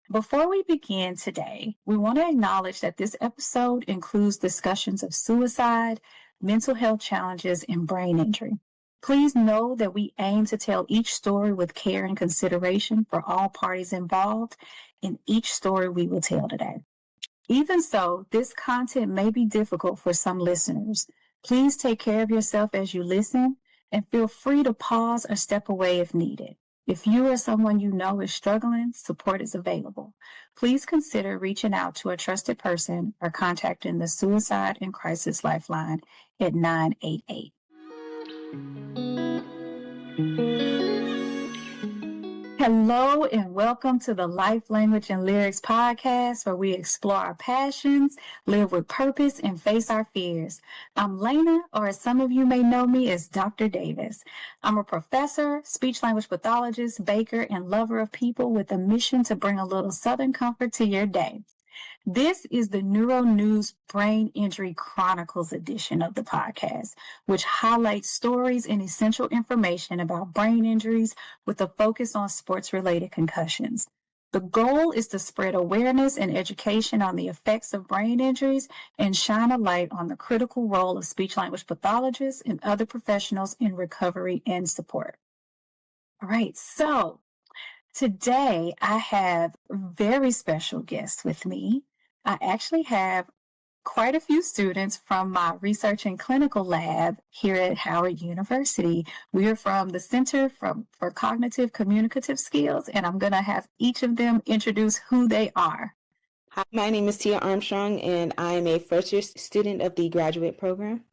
Before we begin today, we want to acknowledge that this episode includes discussions of suicide, mental health challenges, and brain injury. Please know that we aim to tell each story with care and consideration for all parties involved in each story we will tell today. Even so, this content may be difficult for some listeners. Please take care of yourself as you listen and feel free to pause or step away if needed. If you or someone you know is struggling, support is available. Please consider reaching out to a trusted person or contacting the Suicide and Crisis Lifeline at 988. Hello and welcome to the Life, Language, and Lyrics podcast, where we explore our passions, live with purpose, and face our fears. I'm Lena, or as some of you may know me as Dr. Davis. I'm a professor, speech-language pathologist, baker, and lover of people with a mission to bring a little Southern comfort to your day. This is the Neuro News Brain Injury Chronicles edition of the podcast, which highlights stories and essential information about brain injuries with a focus on sports-related concussions. The goal is to spread awareness and education on the effects of brain injuries and shine a light on the critical role of speech-language pathologists and other professionals in recovery and support. All right, so today I have very special guests with me. I actually have quite a few students from my research and clinical lab here at Howard University. We are from the Center for Cognitive-Communicative Skills, and I'm going to have each of them introduce who they are. Hi, my name is Tia Armstrong, and I am a first-year student of the graduate program.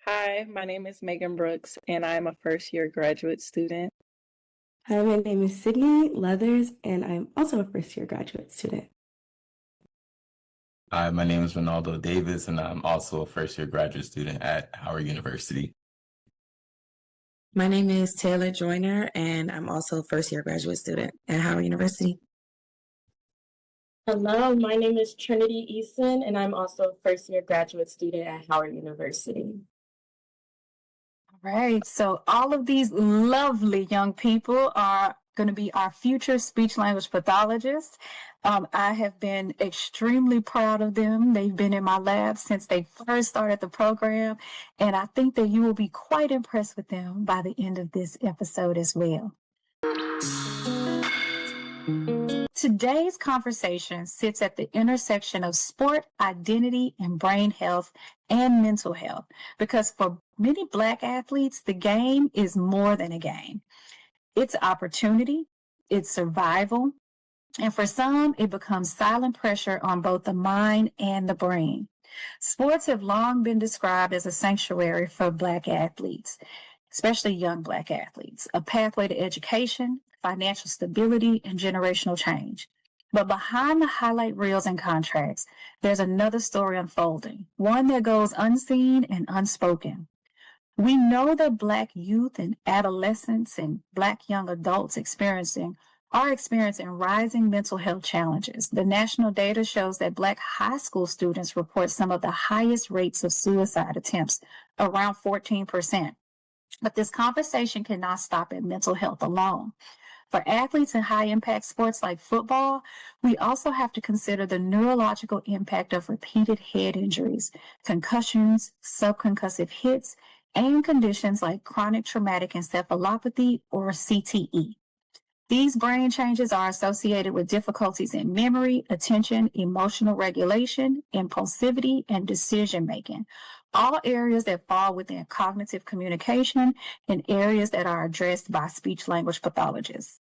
Hi, my name is Megan Brooks, and I'm a first-year graduate student. Hi, my name is Sydney Leathers, and I'm also a first-year graduate student. Hi, my name is Ronaldo Davis, and I'm also a first-year graduate student at Howard University. My name is Taylor Joyner, and I'm also a first-year graduate student at Howard University. Hello, my name is Trinity Eason, and I'm also a first-year graduate student at Howard University. All right, so all of these lovely young people are going to be our future speech-language pathologists. I have been extremely proud of them. They've been in my lab since they first started the program, and I think that you will be quite impressed with them by the end of this episode as well. Today's conversation sits at the intersection of sport, identity, and brain health and mental health, because for many Black athletes, the game is more than a game. It's opportunity, it's survival, and for some, it becomes silent pressure on both the mind and the brain. Sports have long been described as a sanctuary for Black athletes, especially young Black athletes, a pathway to education, financial stability, and generational change. But behind the highlight reels and contracts, there's another story unfolding, one that goes unseen and unspoken. We know that Black youth and adolescents and Black young adults are experiencing rising mental health challenges. The national data shows that Black high school students report some of the highest rates of suicide attempts, around 14%. But this conversation cannot stop at mental health alone. For athletes in high-impact sports like football, we also have to consider the neurological impact of repeated head injuries, concussions, subconcussive hits, and conditions like chronic traumatic encephalopathy or CTE. These brain changes are associated with difficulties in memory, attention, emotional regulation, impulsivity, and decision-making, all areas that fall within cognitive communication and areas that are addressed by speech-language pathologists.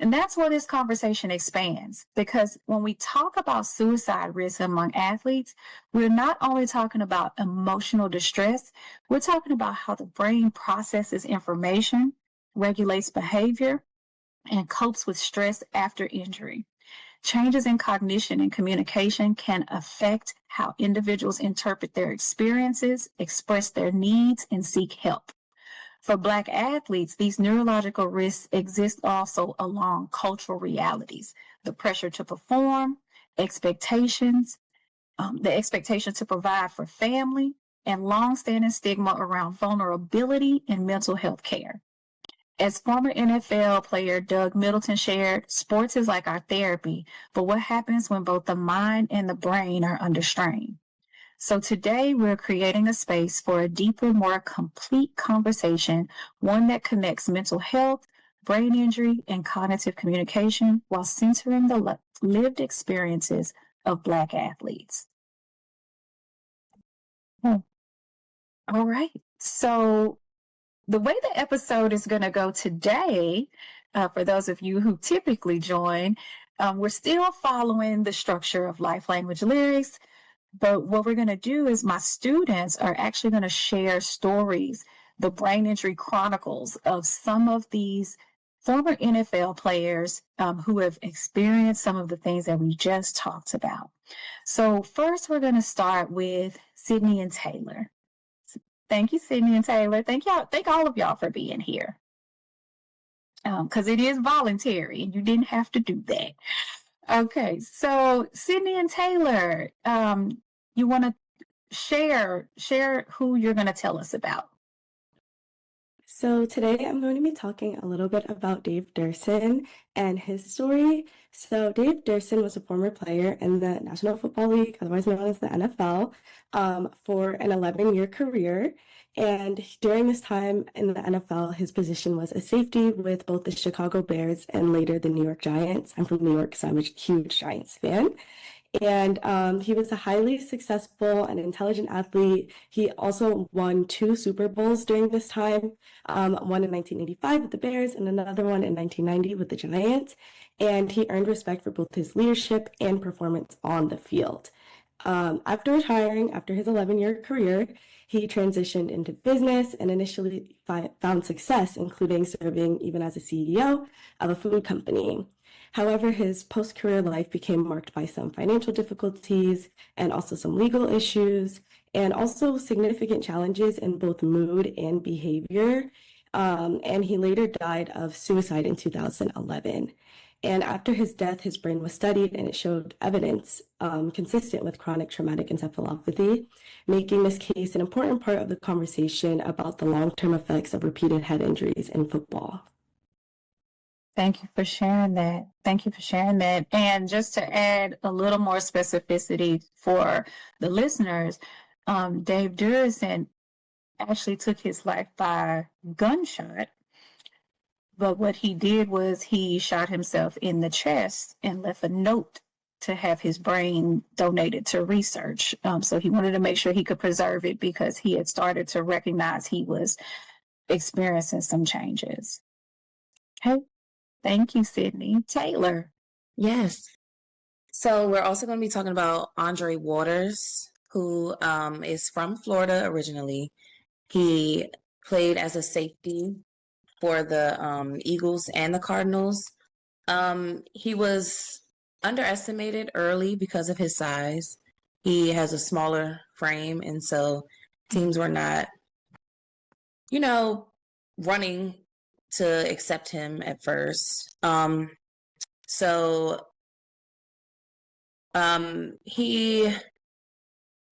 And that's where this conversation expands, because when we talk about suicide risk among athletes, we're not only talking about emotional distress, we're talking about how the brain processes information, regulates behavior, and copes with stress after injury. Changes in cognition and communication can affect how individuals interpret their experiences, express their needs, and seek help. For Black athletes, these neurological risks exist also along cultural realities, the pressure to perform, expectations, the expectation to provide for family, and longstanding stigma around vulnerability and mental health care. As former NFL player Doug Middleton shared, sports is like our therapy, but what happens when both the mind and the brain are under strain? So today we're creating a space for a deeper, more complete conversation, one that connects mental health, brain injury, and cognitive communication while centering the lived experiences of Black athletes. Oh, all right. So the way the episode is going to go today, for those of you who typically join, we're still following the structure of life language lyrics. But what we're going to do is my students are actually going to share stories, the brain injury chronicles of some of these former NFL players who have experienced some of the things that we just talked about. So first, we're going to start with Sydney and Taylor. Thank you, Sydney and Taylor. Thank y'all. Thank all of y'all for being here. Because it is voluntary and you didn't have to do that. Okay, so Sydney and Taylor, you want to share who you're going to tell us about? So today I'm going to be talking a little bit about Dave Duerson and his story. So Dave Duerson was a former player in the National Football League, otherwise known as the NFL, for an 11-year career. And during this time in the NFL, his position was a safety with both the Chicago Bears and later the New York Giants. I'm from New York, so I'm a huge Giants fan. And he was a highly successful and intelligent athlete. He also won 2 Super Bowls during this time, one in 1985 with the Bears and another one in 1990 with the Giants. And he earned respect for both his leadership and performance on the field. After retiring, after his 11-year career, he transitioned into business and initially found success, including serving even as a CEO of a food company. However, his post-career life became marked by some financial difficulties and also some legal issues and also significant challenges in both mood and behavior. And he later died of suicide in 2011. And after his death, his brain was studied and it showed evidence consistent with chronic traumatic encephalopathy, making this case an important part of the conversation about the long-term effects of repeated head injuries in football. Thank you for sharing that. Thank you for sharing that. And just to add a little more specificity for the listeners, Dave Duerson actually took his life by gunshot. But what he did was he shot himself in the chest and left a note to have his brain donated to research. So he wanted to make sure he could preserve it because he had started to recognize he was experiencing some changes. Okay. Thank you, Sydney. Taylor. Yes. So we're also going to be talking about Andre Waters, who is from Florida originally. He played as a safety for the Eagles and the Cardinals. He was underestimated early because of his size. He has a smaller frame, and so teams were not, running to accept him at first. He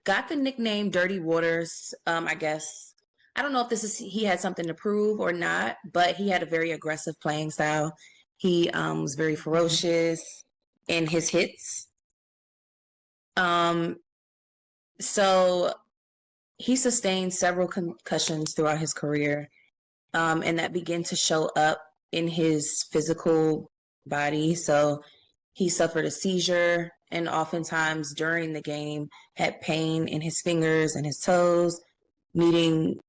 got the nickname Dirty Waters, I guess. I don't know if he had something to prove or not, but he had a very aggressive playing style. He was very ferocious in his hits. So he sustained several concussions throughout his career, and that began to show up in his physical body. So he suffered a seizure, and oftentimes during the game had pain in his fingers and his toes, needing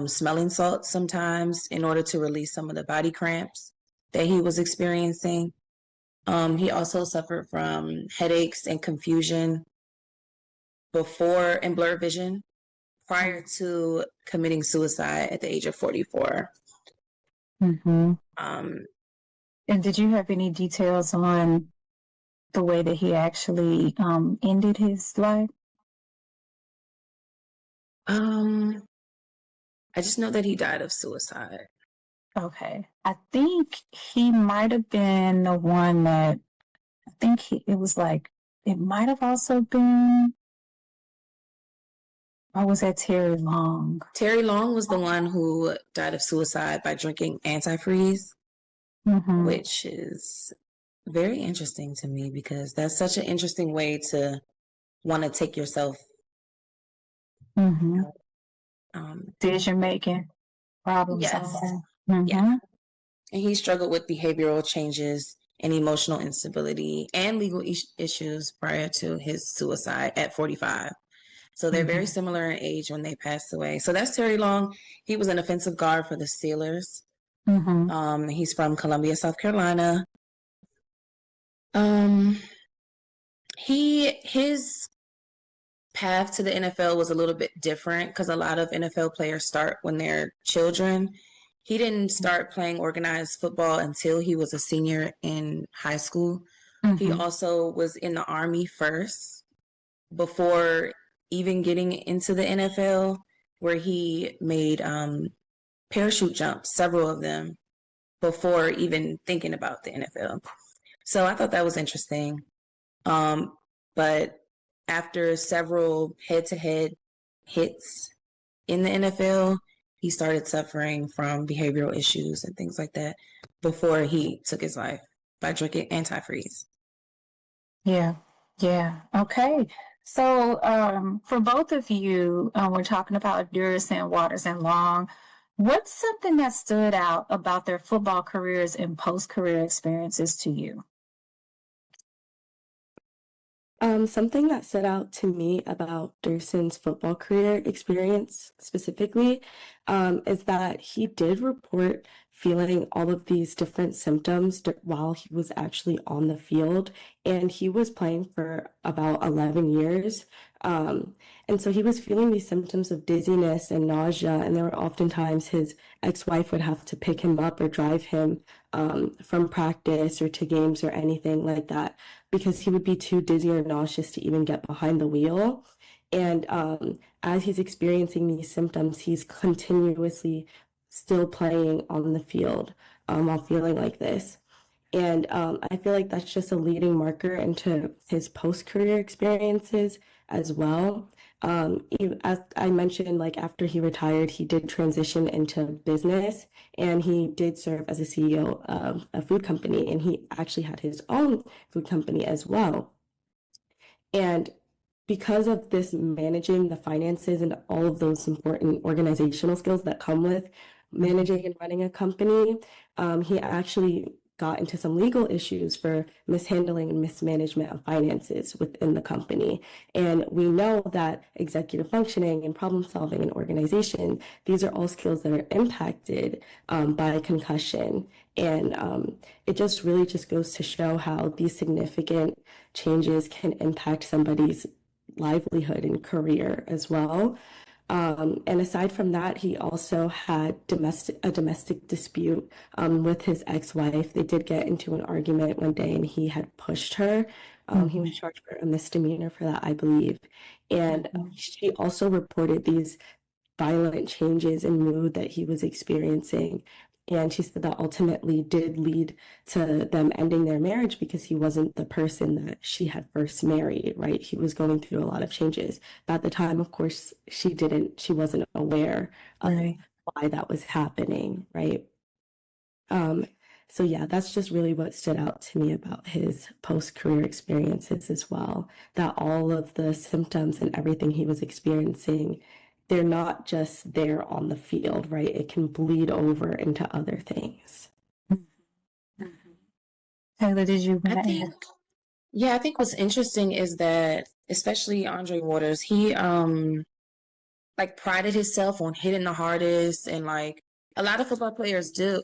smelling salts sometimes in order to release some of the body cramps that he was experiencing. He also suffered from headaches and confusion and blurred vision prior to committing suicide at the age of 44. Mm-hmm. And did you have any details on the way that he actually ended his life? I just know that he died of suicide. Okay. I think he might have been the one that, it might have also been Or was that Terry Long? Terry Long was the one who died of suicide by drinking antifreeze, which is very interesting to me because that's such an interesting way to want to take yourself decision making, problem solving. Yeah. And he struggled with behavioral changes and emotional instability and legal issues prior to his suicide at 45. So they're very similar in age when they passed away. So that's Terry Long. He was an offensive guard for the Steelers. He's from Columbia, South Carolina. His path to the NFL was a little bit different because a lot of NFL players start when they're children. He didn't start playing organized football until he was a senior in high school. He also was in the Army first before even getting into the NFL, where he made parachute jumps, several of them, before even thinking about the NFL. So I thought that was interesting. But after several head-to-head hits in the NFL, he started suffering from behavioral issues and things like that before he took his life by drinking antifreeze. Yeah. Okay. So for both of you, we're talking about Duerson, Waters, and Long. What's something that stood out about their football careers and post-career experiences to you? Something that stood out to me about Duerson's football career experience specifically is that he did report feeling all of these different symptoms while he was actually on the field, and he was playing for about 11 years. And so he was feeling these symptoms of dizziness and nausea, and there were oftentimes his ex-wife would have to pick him up or drive him from practice or to games or anything like that because he would be too dizzy or nauseous to even get behind the wheel. And as he's experiencing these symptoms, he's continuously still playing on the field while feeling like this. And I feel like that's just a leading marker into his post-career experiences as well. As I mentioned, like after he retired, he did transition into business and he did serve as a CEO of a food company, and he actually had his own food company as well. And because of this managing the finances and all of those important organizational skills that come with managing and running a company, he actually got into some legal issues for mishandling and mismanagement of finances within the company. And we know that executive functioning and problem solving and organization, these are all skills that are impacted by concussion. And it just really just goes to show how these significant changes can impact somebody's livelihood and career as well. And aside from that, he also had a domestic dispute with his ex-wife. They did get into an argument one day and he had pushed her. He was charged for a misdemeanor for that, I believe. And she also reported these violent changes in mood that he was experiencing. And she said that ultimately did lead to them ending their marriage because he wasn't the person that she had first married, right? He was going through a lot of changes. But at the time, of course, she wasn't aware of why that was happening, right? So yeah, that's just really what stood out to me about his post-career experiences as well, that all of the symptoms and everything he was experiencing, they're not just there on the field, right? It can bleed over into other things. Taylor, did you want to add? Yeah, I think what's interesting is that, especially Andre Waters, he like prided himself on hitting the hardest, and like a lot of football players do.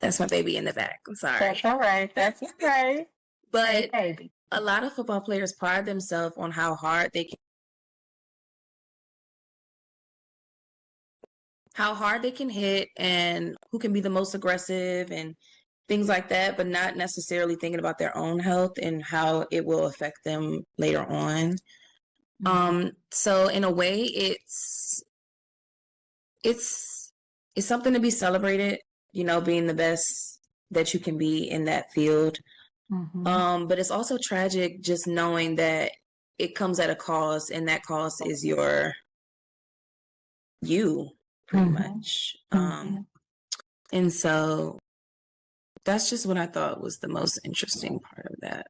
That's my baby in the back. I'm sorry. That's all right. That's okay. But Baby. a lot of football players pride themselves on how hard they can hit and who can be the most aggressive and things like that, but not necessarily thinking about their own health and how it will affect them later on. So in a way, it's something to be celebrated, you know, being the best that you can be in that field. But it's also tragic just knowing that it comes at a cost, and that cost is you pretty much. And so that's just what I thought was the most interesting part of that.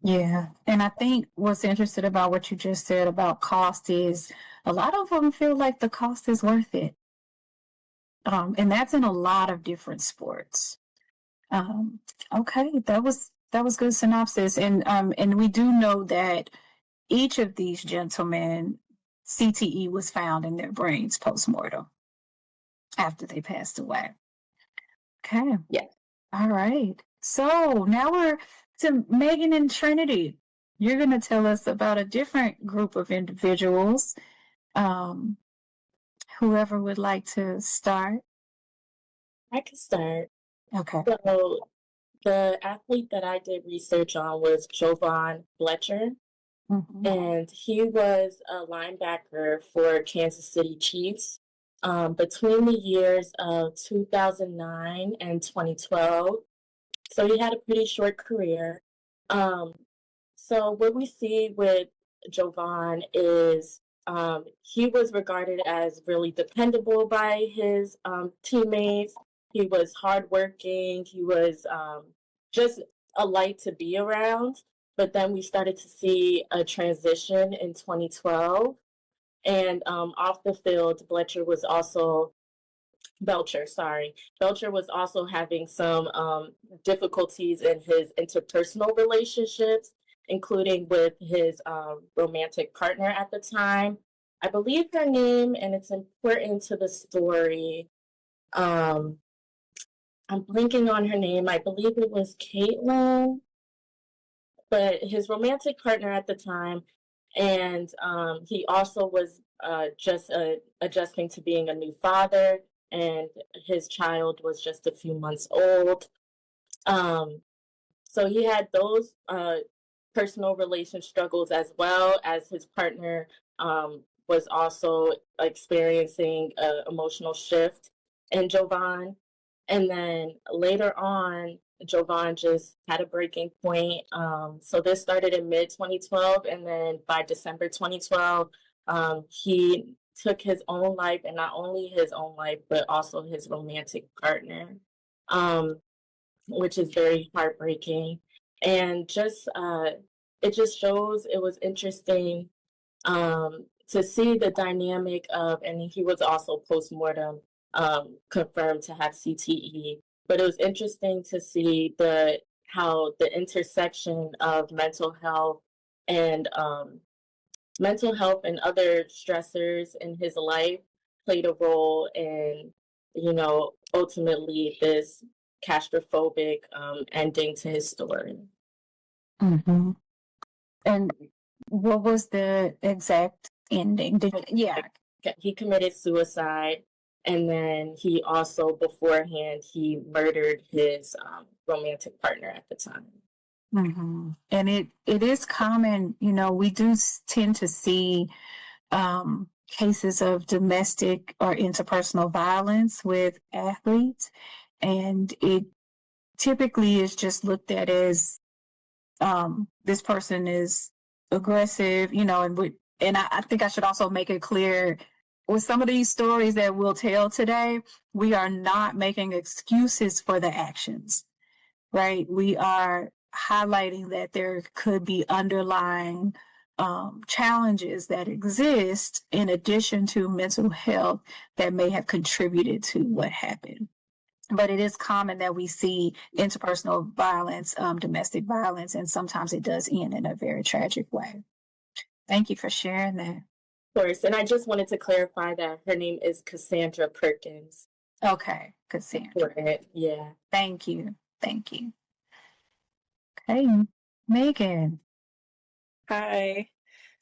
Yeah. And I think what's interesting about what you just said about cost is a lot of them feel like the cost is worth it. And that's in a lot of different sports. Okay, that was good synopsis. And we do know that each of these gentlemen, CTE was found in their brains post-mortem after they passed away. Okay. Yeah. All right. So now we're to Megan and Trinity. You're going to tell us about a different group of individuals. Whoever would like to start. I can start. Okay. So the athlete that I did research on was Jovan Belcher, and he was a linebacker for Kansas City Chiefs between the years of 2009 and 2012. So he had a pretty short career. So what we see with Jovan is he was regarded as really dependable by his teammates. He was hardworking. He was just a light to be around. But then we started to see a transition in 2012. And off the field, Belcher was also having some difficulties in his interpersonal relationships, including with his romantic partner at the time. I believe her name, and it's important to the story. I'm blanking on her name. I believe it was Caitlin, but his romantic partner at the time, and he also was just adjusting to being a new father, and his child was just a few months old. So he had those personal relation struggles, as well as his partner was also experiencing an emotional shift in Jovan. And then later on, Jovan just had a breaking point. So this started in mid-2012, and then by December 2012, he took his own life, and not only his own life, but also his romantic partner, which is very heartbreaking. And just it just shows, it was interesting to see the dynamic of, and he was also post-mortem confirmed to have CTE. But it was interesting to see how the intersection of mental health and other stressors in his life played a role in, ultimately this claustrophobic ending to his story. And what was the exact ending? He committed suicide, and then he also, beforehand, he murdered his romantic partner at the time. And it is common, we do tend to see cases of domestic or interpersonal violence with athletes, and it typically is just looked at as this person is aggressive, and I think I should also make it clear with some of these stories that we'll tell today, we are not making excuses for the actions, right? We are highlighting that there could be underlying challenges that exist in addition to mental health that may have contributed to what happened. But it is common that we see interpersonal violence, domestic violence, and sometimes it does end in a very tragic way. Thank you for sharing that. Of course, and I just wanted to clarify that her name is Cassandra Perkins. Okay, Cassandra. Yeah. Thank you. Okay, Megan. Hi.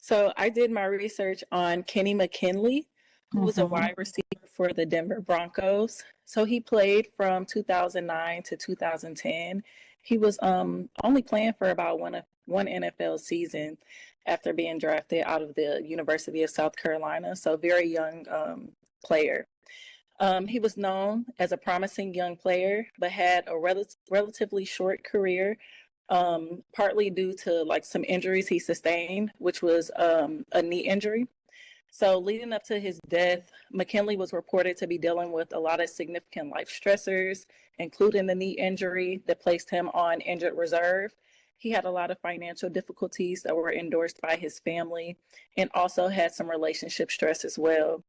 So I did my research on Kenny McKinley, who was a wide receiver for the Denver Broncos. So he played from 2009 to 2010. He was only playing for about one NFL season after being drafted out of the University of South Carolina. So very young player. He was known as a promising young player, but had a relatively short career partly due to like some injuries he sustained, which was a knee injury. So leading up to his death, McKinley was reported to be dealing with a lot of significant life stressors, including the knee injury that placed him on injured reserve. He had a lot of financial difficulties that were endorsed by his family, and also had some relationship stress as well.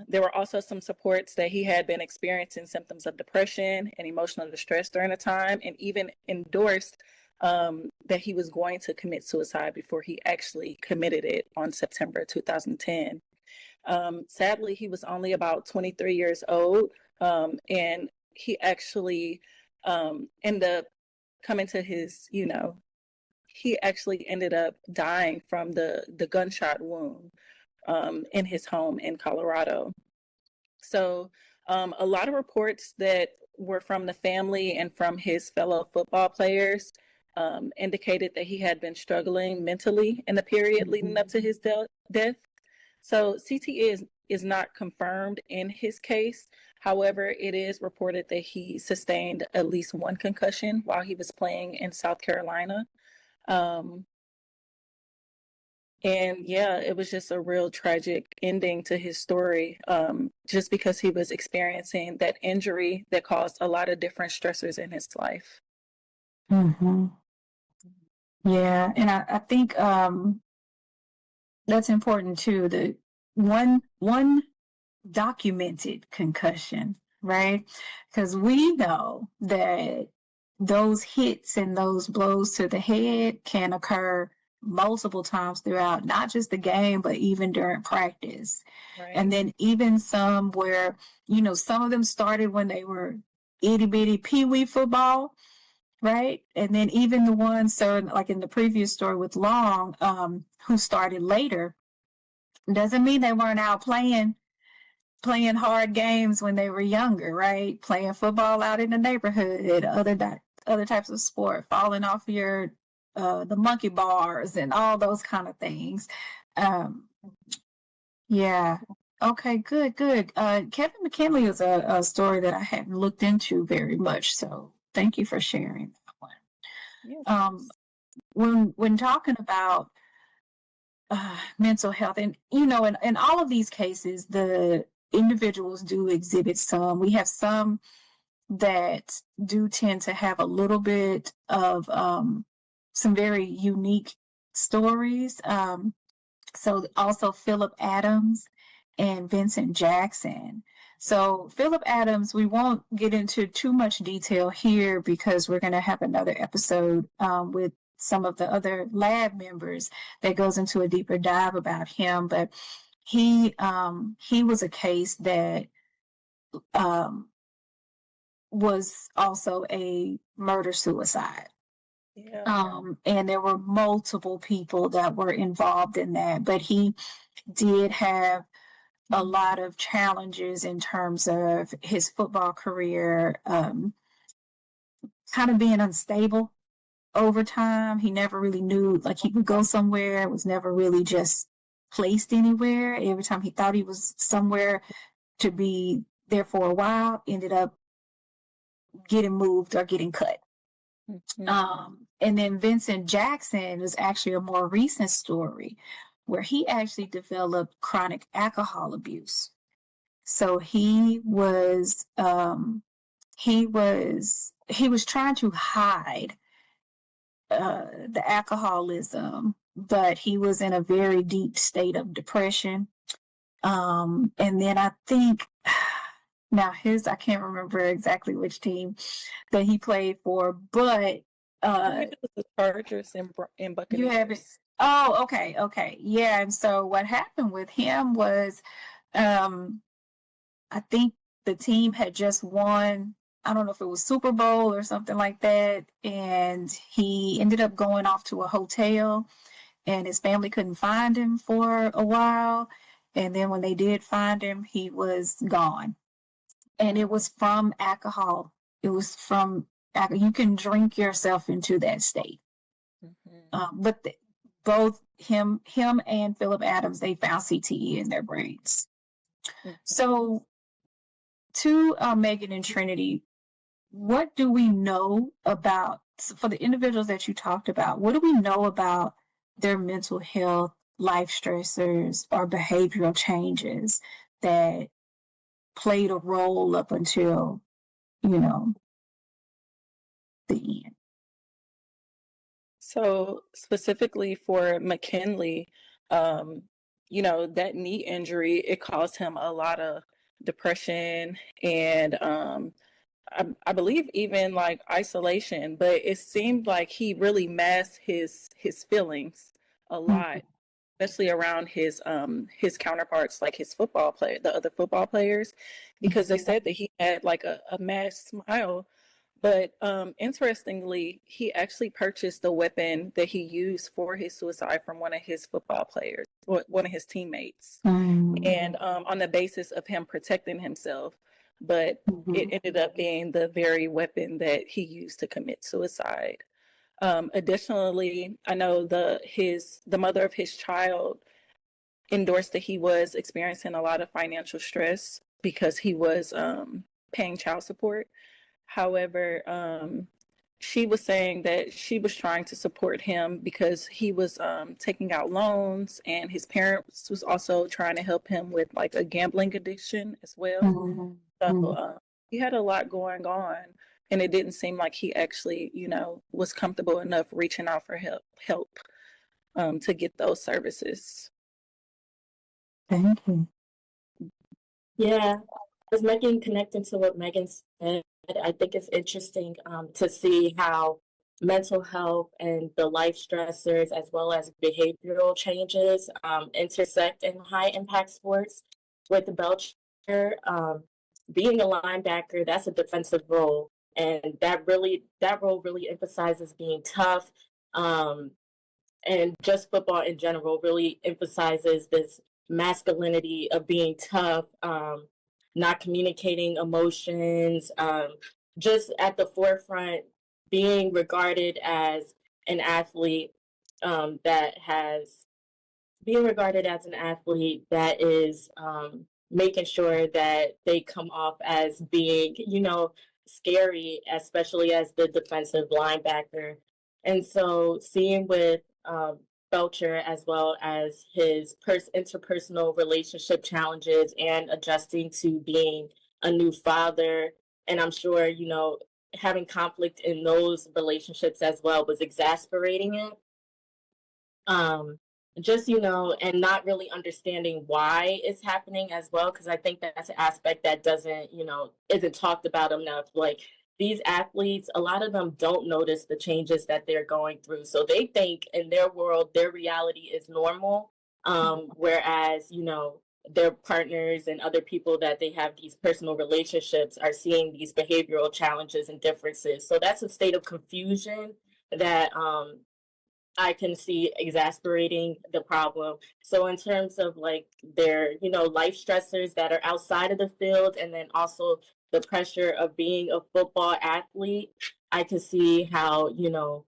There were also some supports that he had been experiencing symptoms of depression and emotional distress during the time, and even endorsed that he was going to commit suicide before he actually committed it on September 2010. Sadly, he was only about 23 years old, and he actually ended up coming to his, he actually ended up dying from the gunshot wound in his home in Colorado. So a lot of reports that were from the family and from his fellow football players indicated that he had been struggling mentally in the period leading up to his death. So CTE is not confirmed in his case. However, it is reported that he sustained at least one concussion while he was playing in South Carolina. And yeah, it was just a real tragic ending to his story, just because he was experiencing that injury that caused a lot of different stressors in his life. Mm-hmm. Yeah, and I think that's important too. The one documented concussion, right? Because we know that those hits and those blows to the head can occur multiple times throughout, not just the game, but even during practice. Right. And then even some where, some of them started when they were itty bitty peewee football, right? And then even the ones, so like in the previous story with Long, who started later, doesn't mean they weren't out playing hard games when they were younger, right? Playing football out in the neighborhood, other types of sport, falling off your the monkey bars and all those kind of things. Yeah. Okay, good. Kevin McKinley is a story that I hadn't looked into very much, so thank you for sharing that one. Yes. When talking about mental health, and in all of these cases, the individuals do exhibit some. We have some that do tend to have a little bit of some very unique stories. So also Philip Adams and Vincent Jackson. So Philip Adams, we won't get into too much detail here because we're going to have another episode with some of the other lab members that goes into a deeper dive about him. But he was a case that was also a murder-suicide. Yeah. And there were multiple people that were involved in that, but he did have a lot of challenges in terms of his football career, kind of being unstable over time. He never really knew, like he would go somewhere, was never really just placed anywhere. Every time he thought he was somewhere to be there for a while, ended up getting moved or getting cut. Mm-hmm. And then Vincent Jackson was actually a more recent story where he actually developed chronic alcohol abuse. So he was trying to hide the alcoholism, but he was in a very deep state of depression. And then I think now I can't remember exactly which team that he played for, but the Chargers and Buccaneers. You have it. Oh, okay. Yeah. And so what happened with him was I think the team had just won, I don't know if it was Super Bowl or something like that, and he ended up going off to a hotel, and his family couldn't find him for a while. And then when they did find him, he was gone. And it was from alcohol. It was from alcohol. You can drink yourself into that state. Mm-hmm. But both him and Philip Adams, they found CTE in their brains. Mm-hmm. So to Megan and Trinity, what do we know about for the individuals that you talked about, what do we know about their mental health, life stressors, or behavioral changes that played a role up until, you know, the end? So specifically for McKinley, you know, that knee injury, it caused him a lot of depression and I believe even like isolation, but it seemed like he really masked his feelings a lot, especially around his counterparts, like his football player, the other football players, because they said that he had like a masked smile. But interestingly, he actually purchased the weapon that he used for his suicide from one of his football players, one of his teammates, and on the basis of him protecting himself. But it ended up being the very weapon that he used to commit suicide. Additionally, I know the mother of his child endorsed that he was experiencing a lot of financial stress because he was paying child support. However, she was saying that she was trying to support him because he was taking out loans, and his parents was also trying to help him with like a gambling addiction as well. So he had a lot going on, and it didn't seem like he actually, you know, was comfortable enough reaching out for help to get those services. Thank you. Yeah, as Megan connecting to what Megan said, I think it's interesting to see how mental health and the life stressors as well as behavioral changes intersect in high impact sports. With Belcher being a linebacker, that's a defensive role, and that role really emphasizes being tough, and just football in general really emphasizes this masculinity of being tough, not communicating emotions, just at the forefront, being regarded as an athlete that is making sure that they come off as being, you know, scary, especially as the defensive linebacker. And so seeing with Belcher, as well as his interpersonal relationship challenges and adjusting to being a new father, and I'm sure, you know, having conflict in those relationships as well was exasperating it. Just, you know, and not really understanding why it's happening as well, because I think that's an aspect that doesn't, you know, isn't talked about enough. Like, these athletes, a lot of them don't notice the changes that they're going through. So they think in their world, their reality is normal. Whereas, you know, their partners and other people that they have these personal relationships are seeing these behavioral challenges and differences. So that's a state of confusion that I can see exasperating the problem. So in terms of like their, you know, life stressors that are outside of the field, and then also the pressure of being a football athlete, I can see how, you know,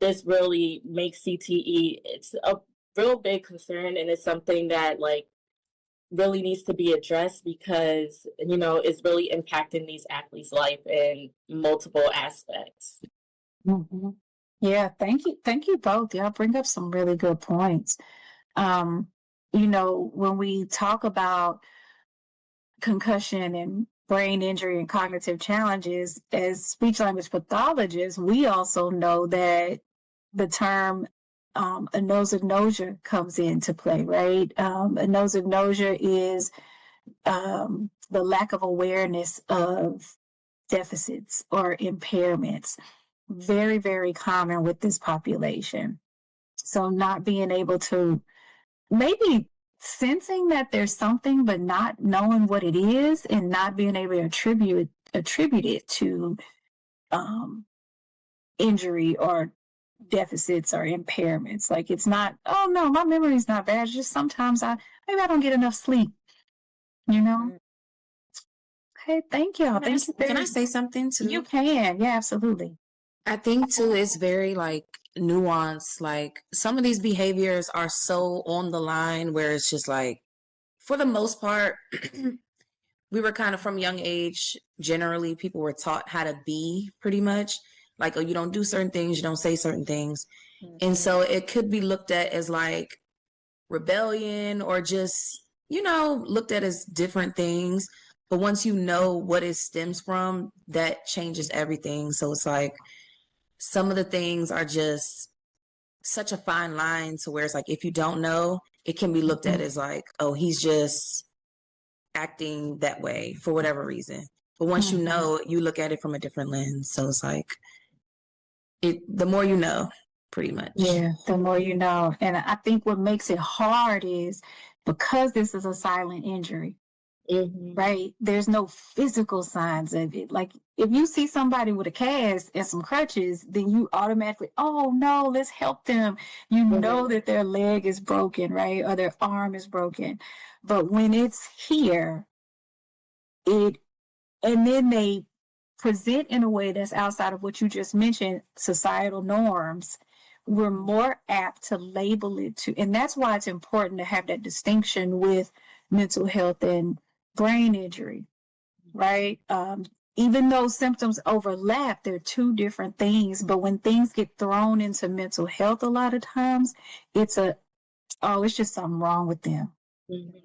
this really makes CTE, it's a real big concern, and it's something that like really needs to be addressed because, you know, it's really impacting these athletes' life in multiple aspects. Yeah, thank you. Thank you both. Y'all bring up some really good points. You know, when we talk about concussion and brain injury and cognitive challenges, as speech language pathologists, we also know that the term anosognosia comes into play, right? Anosognosia is the lack of awareness of deficits or impairments. Very, very common with this population. So not being able to, maybe sensing that there's something, but not knowing what it is, and not being able to attribute it to injury or deficits or impairments. Like, it's not, oh no, my memory's not bad. It's just sometimes maybe I don't get enough sleep, you know? Okay, thank y'all. Thank you. Can I say something too? You can. Yeah, absolutely. I think too it's very like nuanced. Like, some of these behaviors are so on the line where it's just like, for the most part, we were kind of from young age, generally people were taught how to be, pretty much. like, oh, you don't do certain things, you don't say certain things. Mhm. And so it could be looked at as like rebellion or just, looked at as different things. But once you know what it stems from, that changes everything. So it's like some of the things are just such a fine line to where it's like, if you don't know, it can be looked at as like, oh, he's just acting that way for whatever reason. But once you know, you look at it from a different lens. So it's like, the more you know, pretty much. Yeah, the more you know. And I think what makes it hard is because this is a silent injury, right? There's no physical signs of it. Like if you see somebody with a cast and some crutches, then you automatically, oh no, let's help them. You know that their leg is broken, right? Or their arm is broken. But when it's here, and then they present in a way that's outside of what you just mentioned, societal norms, we're more apt to label it to, and that's why it's important to have that distinction with mental health and brain injury, right? Even though symptoms overlap, they're two different things. But when things get thrown into mental health, a lot of times it's it's just something wrong with them,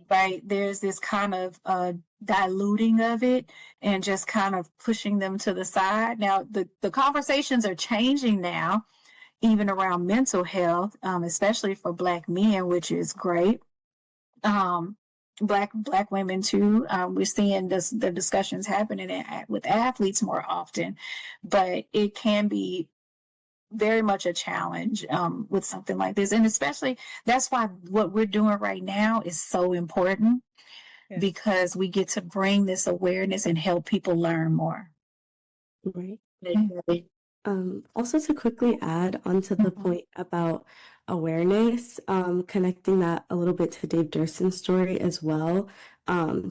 right? There's this kind of diluting of it and just kind of pushing them to the side. Now, the conversations are changing now, even around mental health, especially for Black men, which is great. Black women too. We're seeing the discussions happening with athletes more often, but it can be very much a challenge with something like this. And especially that's why what we're doing right now is so important, because we get to bring this awareness and help people learn more. Right. Also to quickly add onto the point about awareness, connecting that a little bit to Dave Duerson's story as well.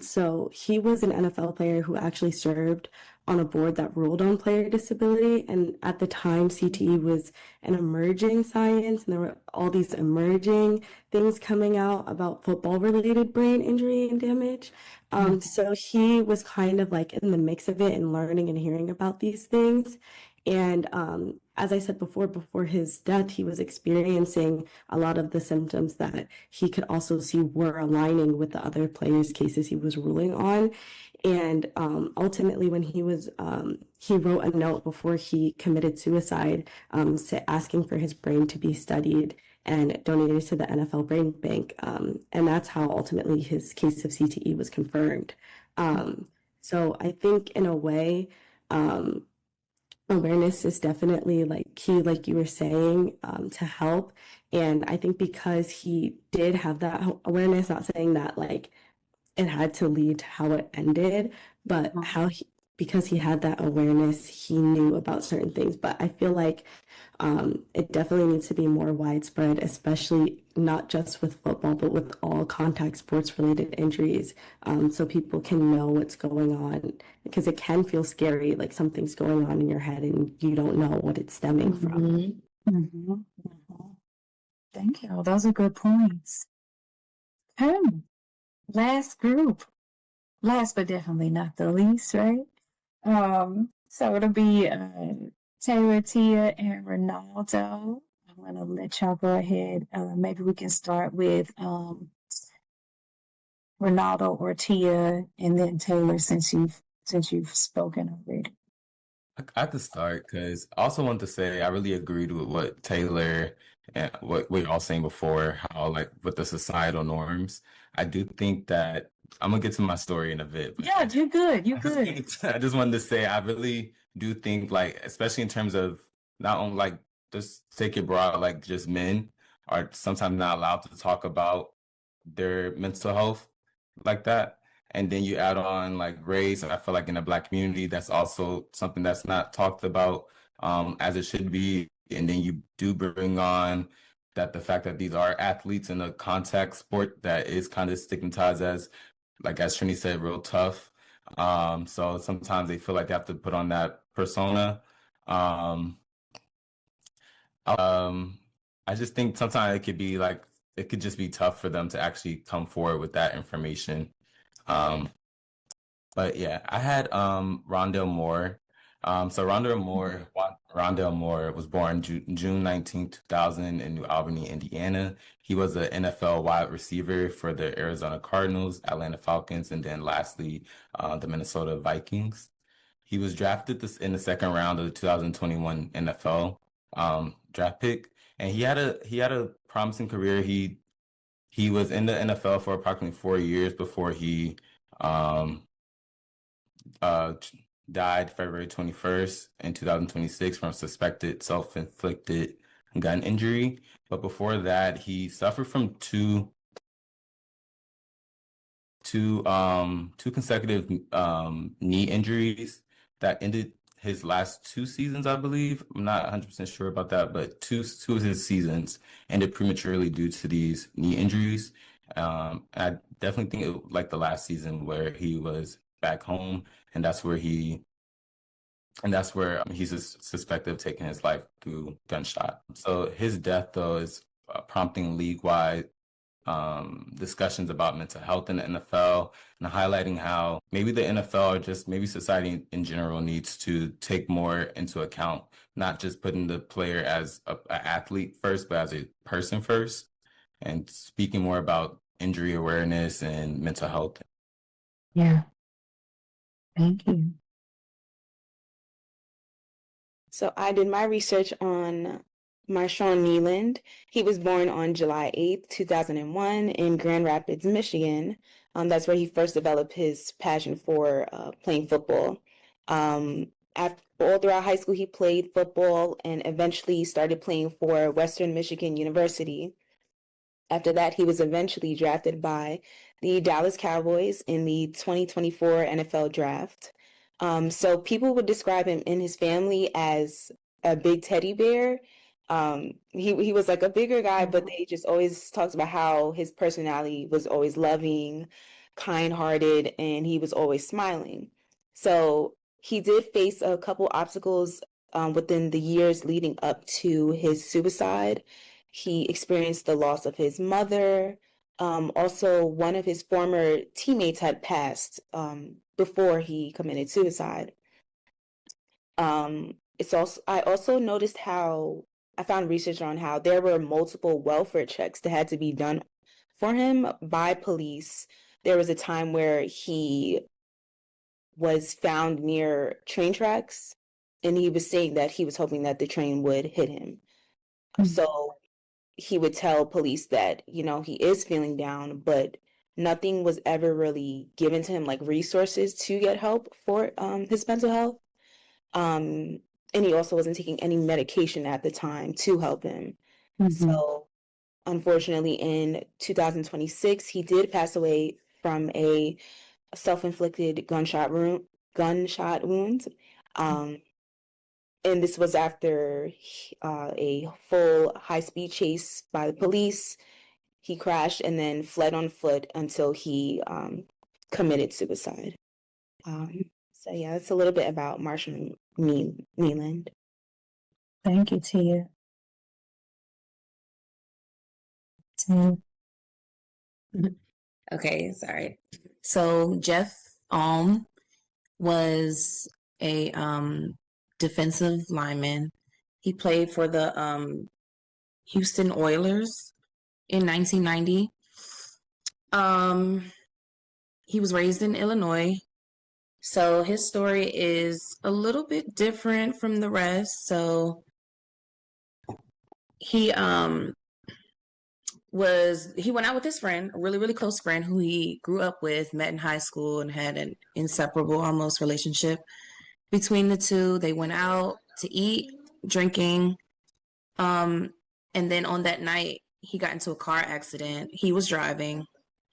So he was an NFL player who actually served on a board that ruled on player disability. And at the time, CTE was an emerging science, and there were all these emerging things coming out about football-related brain injury and damage. So he was kind of like in the mix of it and learning and hearing about these things. And as I said before his death, he was experiencing a lot of the symptoms that he could also see were aligning with the other players' cases he was ruling on. And ultimately, when he wrote a note before he committed suicide, asking for his brain to be studied and donated to the NFL Brain Bank. And that's how ultimately his case of CTE was confirmed. So I think in a way, awareness is definitely like key, like you were saying, to help. And I think because he did have that awareness, not saying that like it had to lead to how it ended, but because he had that awareness, he knew about certain things. But I feel like it definitely needs to be more widespread, especially not just with football, but with all contact sports related injuries, so people can know what's going on, because it can feel scary, like something's going on in your head and you don't know what it's stemming from. Thank you. Those are good points. Last group, last but definitely not the least, right? So it'll be Taylor, Tia, and Ronaldo. I'm gonna let y'all go ahead. Maybe we can start with Ronaldo or Tia, and then Taylor, since you've spoken already. I have to start because I also want to say I really agreed with what Taylor and what we were all saying before, how like with the societal norms. I do think that I'm gonna get to my story in a bit. But Yeah, you're good. You're good. I just wanted to say I really do think like, especially in terms of not only like just take it broad, like just men are sometimes not allowed to talk about their mental health like that. And then you add on like race, and I feel like in the Black community, that's also something that's not talked about as it should be. And then you do bring on that the fact that these are athletes in a contact sport that is kind of stigmatized as, like as Trini said, real tough. So sometimes they feel like they have to put on that persona. I just think sometimes it could be like, it could just be tough for them to actually come forward with that information. But yeah, I had Rondell Moore. So Rondell Moore Rondell Moore was born June 19, 2000 in New Albany, Indiana. He was an NFL wide receiver for the Arizona Cardinals, Atlanta Falcons, and then lastly, the Minnesota Vikings. He was drafted in the second round of the 2021 NFL draft pick, and he had a promising career. He was in the NFL for approximately 4 years before he uh, died February 21st in 2026 from suspected self-inflicted gun injury. But before that, he suffered from two consecutive knee injuries that ended his last two seasons, I believe. I'm not 100% sure about that, but two of his seasons ended prematurely due to these knee injuries. I definitely think it like the last season where he was back home, and that's where he's suspected of taking his life through gunshot. So his death, though, is prompting league-wide discussions about mental health in the NFL and highlighting how maybe the NFL or just maybe society in general needs to take more into account, not just putting the player as an athlete first, but as a person first, and speaking more about injury awareness and mental health. Yeah. Thank you. So I did my research on Marshawn Kneeland. He was born on July 8th, 2001 in Grand Rapids, Michigan. That's where he first developed his passion for playing football. All throughout high school, he played football and eventually started playing for Western Michigan University. After that, he was eventually drafted by the Dallas Cowboys in the 2024 NFL Draft. So people would describe him in his family as a big teddy bear. He was like a bigger guy, but they just always talked about how his personality was always loving, kind-hearted, and he was always smiling. So he did face a couple obstacles within the years leading up to his suicide. He experienced the loss of his mother. Also, one of his former teammates had passed before he committed suicide. I also noticed how I found research on how there were multiple welfare checks that had to be done for him by police. There was a time where he was found near train tracks, and he was saying that he was hoping that the train would hit him. So he would tell police that, he is feeling down, but nothing was ever really given to him, like resources to get help for his mental health. And he also wasn't taking any medication at the time to help him. So unfortunately, in 2026, he did pass away from a self-inflicted gunshot wound. And this was after a full high-speed chase by the police. He crashed and then fled on foot until he committed suicide. So yeah, that's a little bit about Marshawn Kneeland. Thank you, Tia. Okay, sorry. So Jeff Alm was a defensive lineman. He played for the Houston Oilers in 1990. He was raised in Illinois. So his story is a little bit different from the rest. So he went out with his friend, a really, really close friend who he grew up with, met in high school, and had an inseparable almost relationship between the two. They went out to eat, drinking. And then on that night, he got into a car accident. He was driving.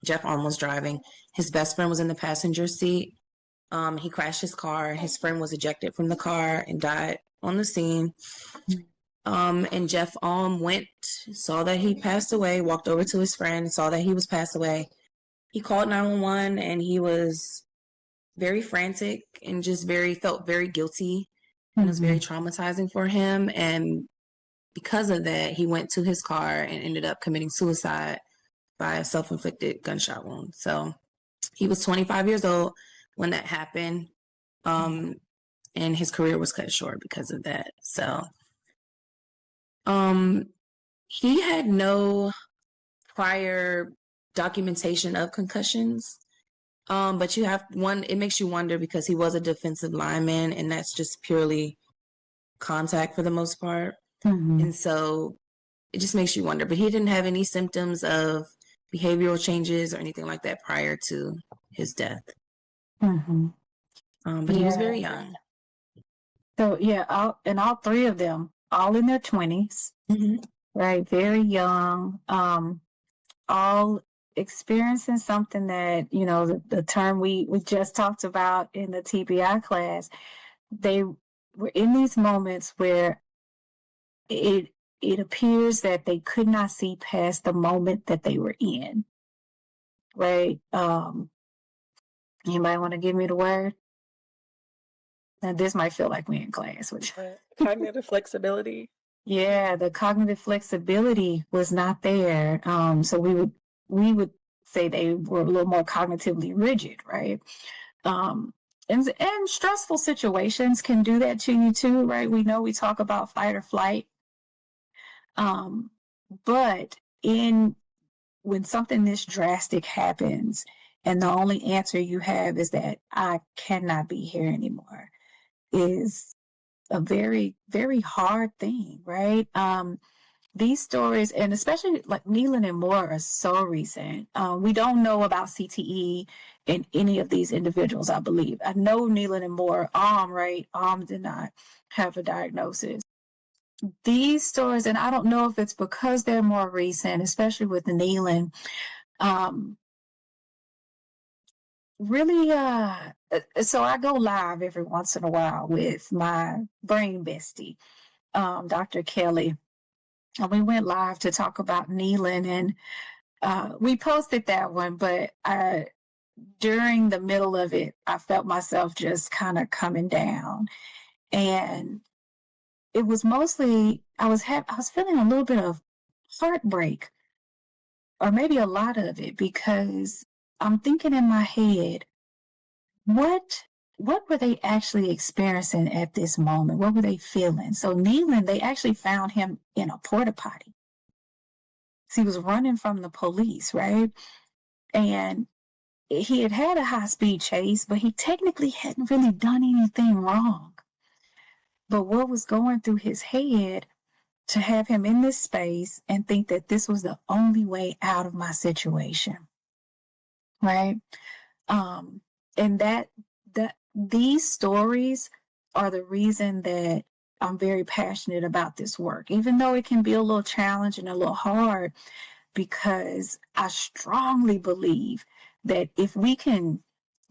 Jeff Alm was driving. His best friend was in the passenger seat. He crashed his car. His friend was ejected from the car and died on the scene. And Jeff Alm saw that he passed away, walked over to his friend, saw that he was passed away. He called 911 and he was very frantic and just felt very guilty. It was very traumatizing for him. And because of that, he went to his car and ended up committing suicide by a self-inflicted gunshot wound. So he was 25 years old when that happened. And and his career was cut short because of that. So, he had no prior documentation of concussions. But you have one, it makes you wonder because he was a defensive lineman, and that's just purely contact for the most part. And so it just makes you wonder. But he didn't have any symptoms of behavioral changes or anything like that prior to his death. But he was very young. So yeah, all three of them, all in their 20s, right? Very young, all experiencing something that, you know, the term we just talked about in the TBI class. They were in these moments where it appears that they could not see past the moment that they were in, right? Anybody want to give me the word? Now this might feel like we're in class. Which cognitive flexibility. Yeah, the cognitive flexibility was not there. So we would say they were a little more cognitively rigid, right? And stressful situations can do that to you too, right? We know we talk about fight or flight. But when something this drastic happens and the only answer you have is that I cannot be here anymore, is a very, very hard thing, right? These stories, and especially like Kneeland and Moore, are so recent. We don't know about CTE in any of these individuals, I believe. I know Kneeland and Moore, right? Did not have a diagnosis. These stories, and I don't know if it's because they're more recent, especially with the Kneeland, really, so I go live every once in a while with my brain bestie, Dr. Kelly. And we went live to talk about Kneeland, and we posted that one, but during the middle of it, I felt myself just kind of coming down. And it was mostly, I was feeling a little bit of heartbreak, or maybe a lot of it, because I'm thinking in my head, what were they actually experiencing at this moment? What were they feeling? So Kneeland, they actually found him in a porta potty. So he was running from the police, right? And he had a high-speed chase, but he technically hadn't really done anything wrong. But what was going through his head to have him in this space and think that this was the only way out of my situation, right? And that these stories are the reason that I'm very passionate about this work, even though it can be a little challenging, a little hard, because I strongly believe that if we can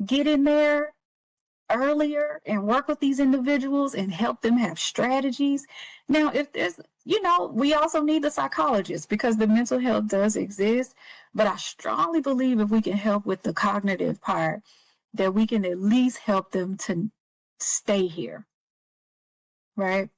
get in there earlier and work with these individuals and help them have strategies. Now, if there's, we also need the psychologists because the mental health does exist, but I strongly believe if we can help with the cognitive part, that we can at least help them to stay here, right?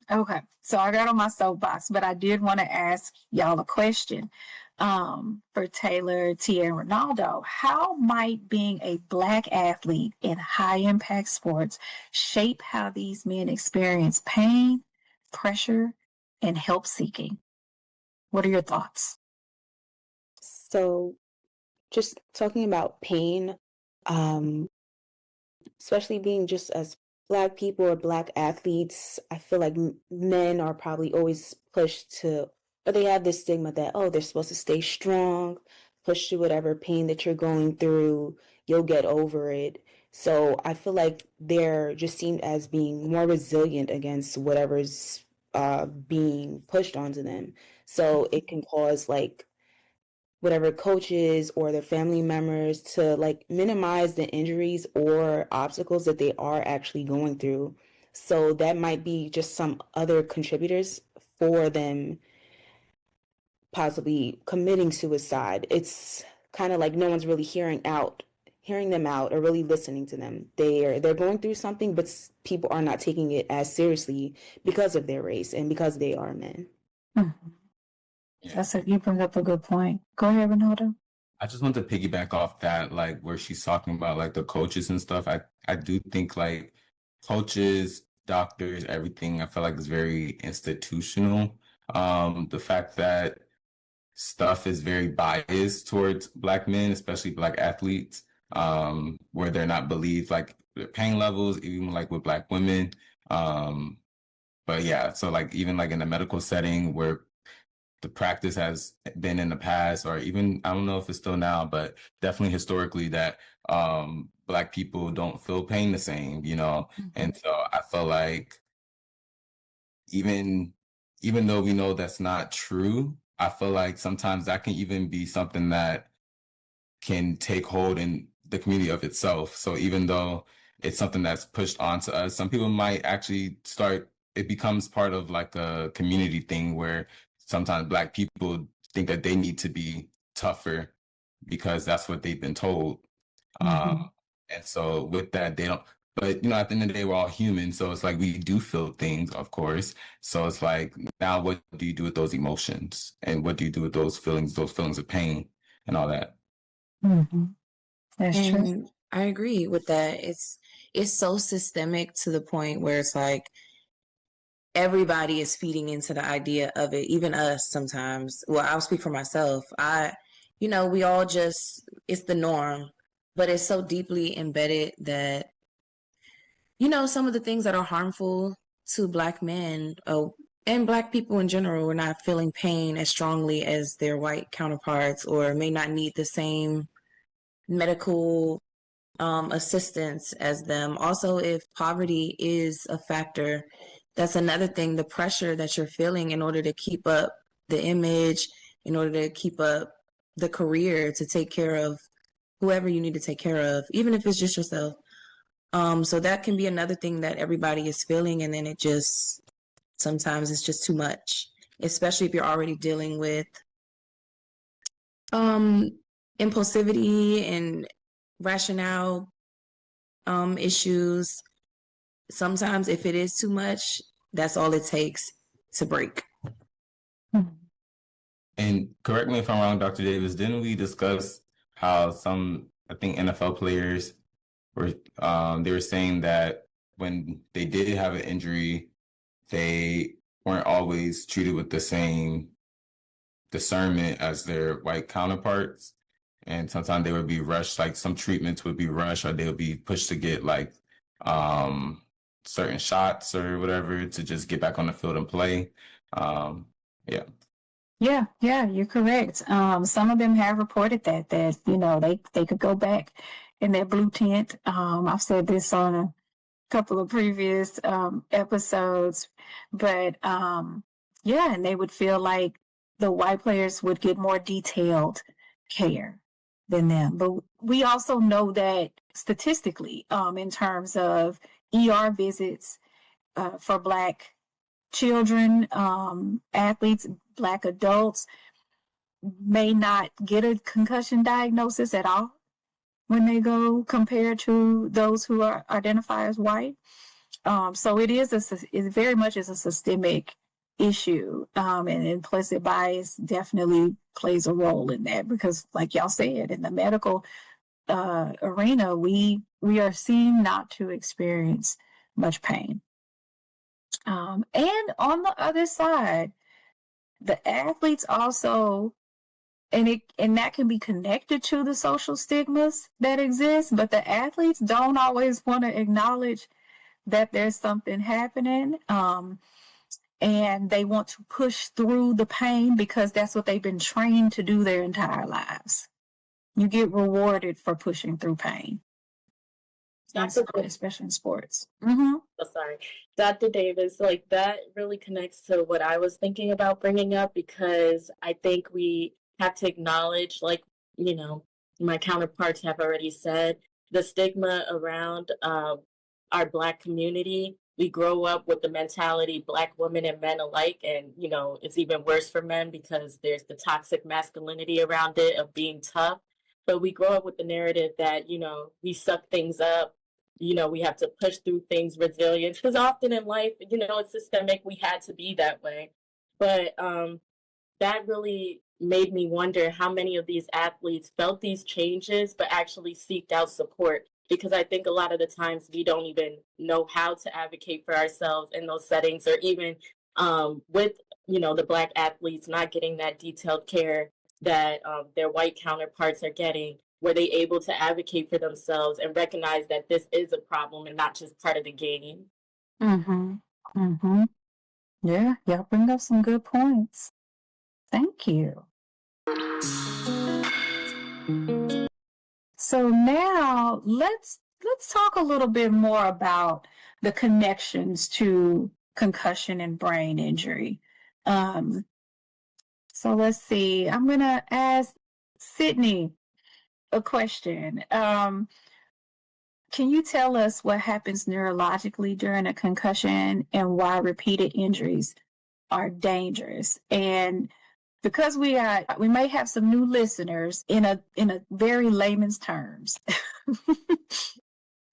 Okay, so I got on my soapbox, but I did want to ask y'all a question for Taylor, Tia, and Ronaldo. How might being a Black athlete in high-impact sports shape how these men experience pain, pressure, and help-seeking? What are your thoughts? So just talking about pain, especially being just as Black people or Black athletes, I feel like men are probably always pushed to, or they have this stigma that, oh, they're supposed to stay strong, push through whatever pain that you're going through, you'll get over it. So I feel like they're just seen as being more resilient against whatever's being pushed onto them. So it can cause like whatever coaches or their family members to like minimize the injuries or obstacles that they are actually going through. So that might be just some other contributors for them possibly committing suicide. It's kind of like no one's really hearing them out or really listening to them. They're going through something, but people are not taking it as seriously because of their race and because they are men. Mm-hmm. You bring up a good point. Go ahead, Ronaldo. I just want to piggyback off that, like where she's talking about like the coaches and stuff. I do think like coaches, doctors, everything, I feel like is very institutional. The fact that stuff is very biased towards Black men, especially Black athletes, where they're not believed, like their pain levels, even like with Black women. But yeah, so like even like in a medical setting where the practice has been in the past, or even I don't know if it's still now, but definitely historically that Black people don't feel pain the same, you know. And so I feel like even though we know that's not true, I feel like sometimes that can even be something that can take hold in the community of itself. So even though it's something that's pushed onto us, some people might actually start, it becomes part of like a community thing where sometimes Black people think that they need to be tougher because that's what they've been told. And so with that, they don't, but you know, at the end of the day, we're all human. So it's like we do feel things, of course. So it's like, now what do you do with those emotions? And what do you do with those feelings of pain and all that? That's true. And I agree with that. It's so systemic to the point where it's like everybody is feeding into the idea of it, even us sometimes. Well, I'll speak for myself. We all just, it's the norm, but it's so deeply embedded that, some of the things that are harmful to Black men, and Black people in general, are not feeling pain as strongly as their white counterparts, or may not need the same medical assistance as them. Also, if poverty is a factor, that's another thing, the pressure that you're feeling in order to keep up the image, in order to keep up the career, to take care of whoever you need to take care of, even if it's just yourself. So that can be another thing that everybody is feeling, and then sometimes it's just too much, especially if you're already dealing with impulsivity and rationale issues. Sometimes if it is too much, that's all it takes to break. And correct me if I'm wrong, Dr. Davis, didn't we discuss how some, I think NFL players were, they were saying that when they did have an injury, they weren't always treated with the same discernment as their white counterparts. And sometimes they would be rushed, like some treatments would be rushed, or they would be pushed to get like certain shots or whatever to just get back on the field and play. Yeah, you're correct. Some of them have reported that they could go back in their blue tent. I've said this on a couple of previous episodes, but yeah, and they would feel like the white players would get more detailed care than them. But we also know that statistically, in terms of ER visits for Black children, athletes, Black adults may not get a concussion diagnosis at all when they go, compared to those who are identified as white. So it very much is a systemic issue, and implicit bias definitely plays a role in that, because like y'all said, in the medical arena, we are seen not to experience much pain. And on the other side, the athletes also, and that can be connected to the social stigmas that exist, but the athletes don't always want to acknowledge that there's something happening, and they want to push through the pain because that's what they've been trained to do their entire lives. You get rewarded for pushing through pain, especially in sports. Oh, sorry. Dr. Davis, like that really connects to what I was thinking about bringing up, because I think we have to acknowledge, like, my counterparts have already said, the stigma around our Black community. We grow up with the mentality, Black women and men alike, and, it's even worse for men because there's the toxic masculinity around it of being tough. But we grow up with the narrative that, we suck things up, we have to push through things, resilience, because often in life, it's systemic. We had to be that way. But that really made me wonder how many of these athletes felt these changes, but actually seeked out support. because I think a lot of the times we don't even know how to advocate for ourselves in those settings, or even with, the Black athletes not getting that detailed care that their white counterparts are getting. Were they able to advocate for themselves and recognize that this is a problem and not just part of the game? Mm-hmm. Mm-hmm. Yeah, y'all bring up some good points. Thank you. So now let's talk a little bit more about the connections to concussion and brain injury. So let's see. I'm gonna ask Sydney a question. Can you tell us what happens neurologically during a concussion and why repeated injuries are dangerous? And because we may have some new listeners in a very layman's terms.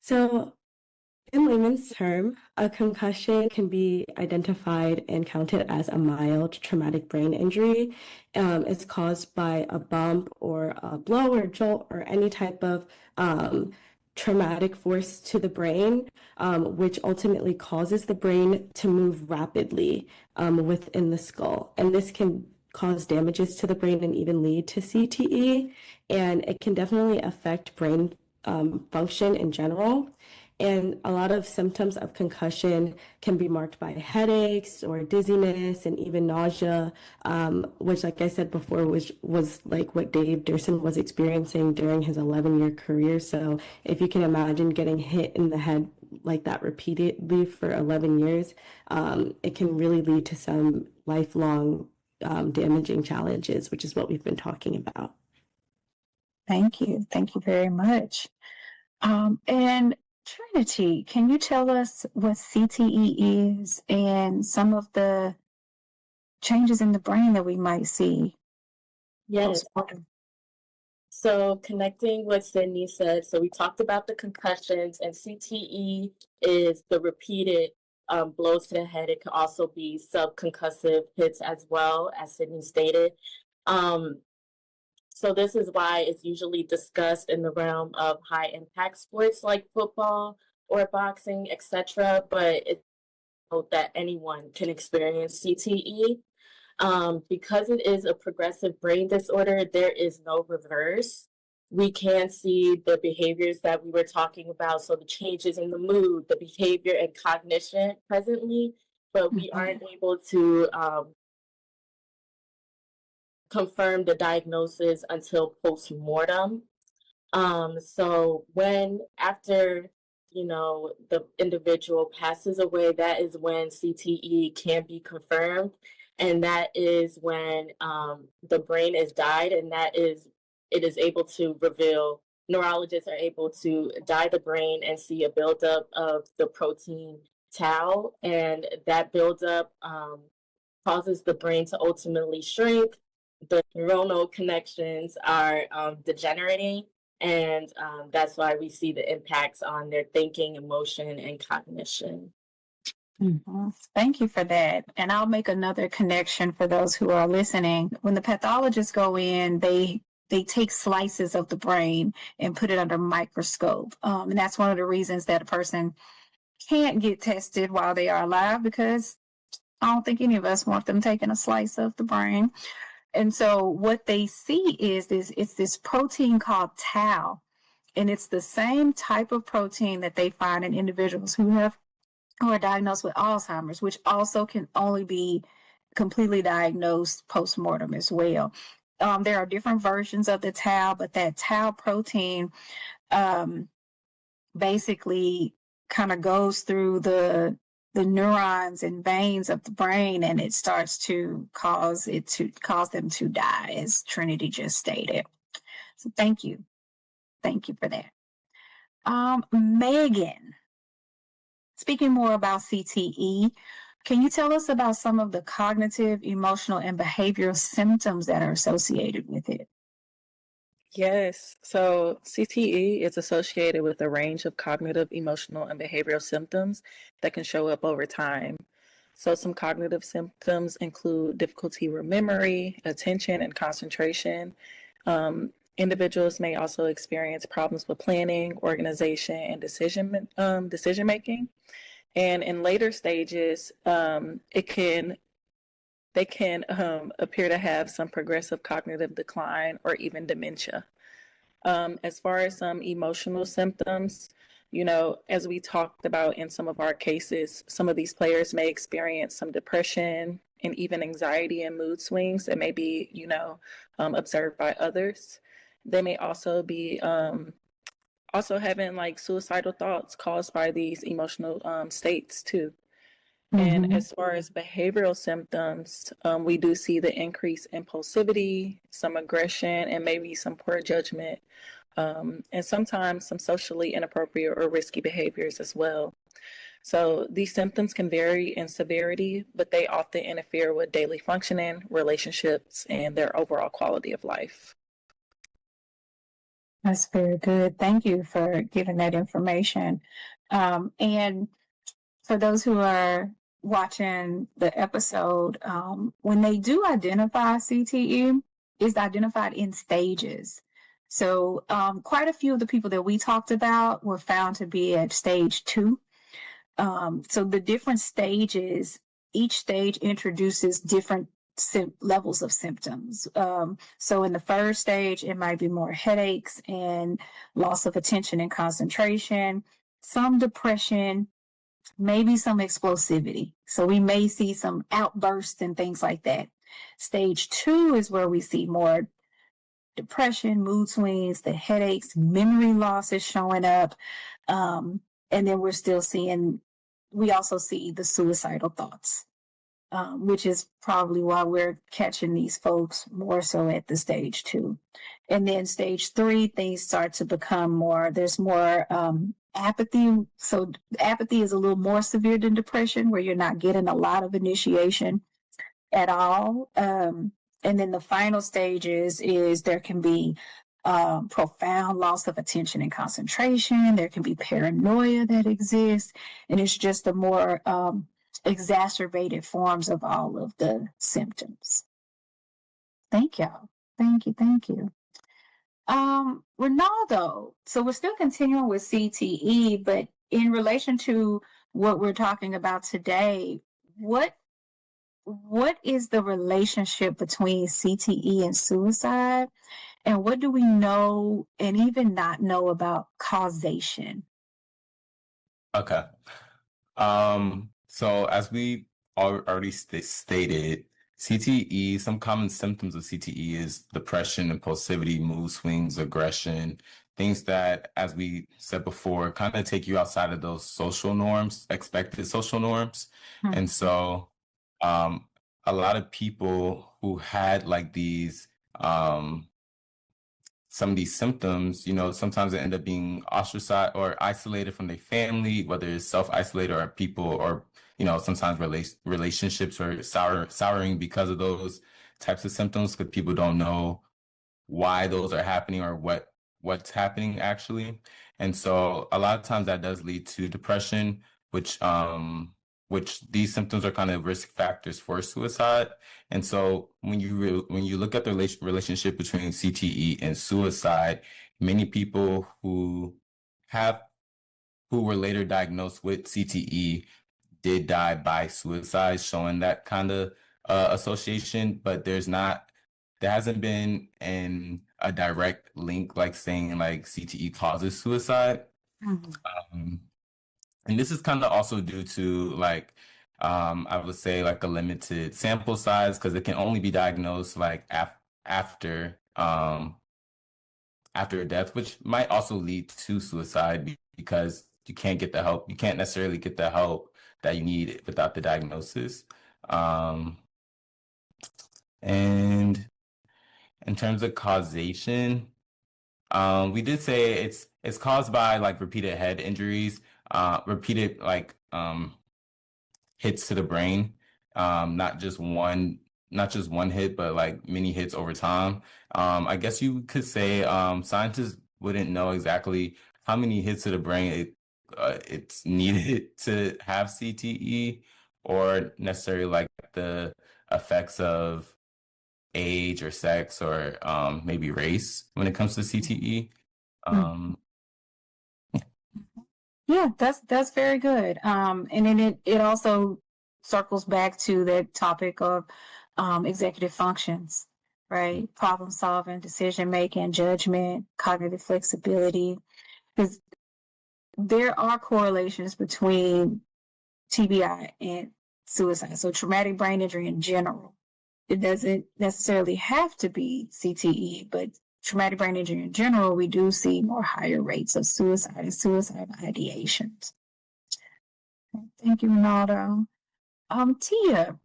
So, in layman's term, a concussion can be identified and counted as a mild traumatic brain injury. It's caused by a bump or a blow or jolt or any type of traumatic force to the brain, which ultimately causes the brain to move rapidly within the skull. And this can cause damages to the brain and even lead to CTE. And it can definitely affect brain function in general. And a lot of symptoms of concussion can be marked by headaches or dizziness and even nausea, which, like I said before, was like what Dave Duerson was experiencing during his 11-year career. So if you can imagine getting hit in the head like that repeatedly for 11 years, it can really lead to some lifelong damaging challenges, which is what we've been talking about. Thank you. Thank you very much. And Trinity, can you tell us what CTE is and some of the changes in the brain that we might see? Yes. So connecting what Sydney said, so we talked about the concussions, and CTE is the repeated blows to the head. It can also be subconcussive hits as well, as Sydney stated. So this is why it's usually discussed in the realm of high impact sports like football or boxing, etc. But it's that anyone can experience CTE. Because it is a progressive brain disorder, there is no reverse. We can see the behaviors that we were talking about, so the changes in the mood, the behavior, and cognition presently, but we aren't able to confirm the diagnosis until post-mortem. So after the individual passes away, that is when CTE can be confirmed, and that is when the brain is died, and it is able to reveal. Neurologists are able to dye the brain and see a buildup of the protein tau, and that buildup causes the brain to ultimately shrink. The neuronal connections are degenerating, and that's why we see the impacts on their thinking, emotion, and cognition. Mm-hmm. Thank you for that. And I'll make another connection for those who are listening. When the pathologists go in, they take slices of the brain and put it under microscope. And that's one of the reasons that a person can't get tested while they are alive, because I don't think any of us want them taking a slice of the brain. And so what they see is it's this protein called tau. And it's the same type of protein that they find in individuals who are diagnosed with Alzheimer's, which also can only be completely diagnosed post-mortem as well. There are different versions of the tau, but that tau protein basically kind of goes through the neurons and veins of the brain, and it starts to cause them to die, as Trinity just stated. So thank you for that. Megan, speaking more about CTE, can you tell us about some of the cognitive, emotional, and behavioral symptoms that are associated with it? Yes. So CTE is associated with a range of cognitive, emotional, and behavioral symptoms that can show up over time. So some cognitive symptoms include difficulty with memory, attention, and concentration. Individuals may also experience problems with planning, organization, and decision making. And in later stages, they can appear to have some progressive cognitive decline or even dementia. As far as some emotional symptoms, as we talked about in some of our cases, some of these players may experience some depression and even anxiety and mood swings that may be, observed by others. They may also be also having like suicidal thoughts caused by these emotional states too. Mm-hmm. And as far as behavioral symptoms, we do see the increased impulsivity, some aggression, and maybe some poor judgment, and sometimes some socially inappropriate or risky behaviors as well. So these symptoms can vary in severity, but they often interfere with daily functioning, relationships, and their overall quality of life. That's very good. Thank you for giving that information. And for those who are watching the episode, when they do identify CTE, it's identified in stages. So quite a few of the people that we talked about were found to be at stage 2. So the different stages, each stage introduces different levels of symptoms. So in the first stage, it might be more headaches and loss of attention and concentration, some depression, maybe some explosivity. So we may see some outbursts and things like that. Stage 2 is where we see more depression, mood swings, the headaches, memory loss is showing up. And then we also see the suicidal thoughts, which is probably why we're catching these folks more so at the stage 2. And then stage 3, things start to become there's more apathy. So apathy is a little more severe than depression, where you're not getting a lot of initiation at all. And then the final stages is there can be profound loss of attention and concentration. There can be paranoia that exists, and it's just the more exacerbated forms of all of the symptoms. Thank y'all. Thank you. Ronaldo, so we're still continuing with CTE, but in relation to what we're talking about today, what is the relationship between CTE and suicide? And what do we know and even not know about causation? Okay. So as we already stated, CTE, some common symptoms of CTE is depression, impulsivity, mood swings, aggression, things that, as we said before, kind of take you outside of those social norms, expected social norms. Hmm. And so a lot of people who had like these some of these symptoms, sometimes they end up being ostracized or isolated from their family, whether it's self-isolated or people, or, sometimes relationships are souring because of those types of symptoms, because people don't know why those are happening or what's happening actually. And so a lot of times that does lead to depression, which these symptoms are kind of risk factors for suicide. And so when you look at the relationship between CTE and suicide, many people who were later diagnosed with CTE did die by suicide, showing that kind of association. But there hasn't been a direct link, like saying like CTE causes suicide. Mm-hmm. And this is kind of also due to like, I would say like a limited sample size, because it can only be diagnosed like after death, which might also lead to suicide because you can't get the help. You can't necessarily get the help that you need without the diagnosis. And in terms of causation, we did say it's caused by like repeated head injuries, repeated like hits to the brain, not just one hit, but like many hits over time. I guess you could say scientists wouldn't know exactly how many hits to the brain it's needed to have CTE, or necessarily like the effects of age or sex or maybe race when it comes to CTE. Yeah, that's very good. And then it also circles back to that topic of executive functions, right? Problem solving, decision making, judgment, cognitive flexibility. Because there are correlations between TBI and suicide. So traumatic brain injury in general. It doesn't necessarily have to be CTE, but traumatic brain injury in general, we do see more higher rates of suicide and suicide ideations. Thank you, Ronaldo. Tia,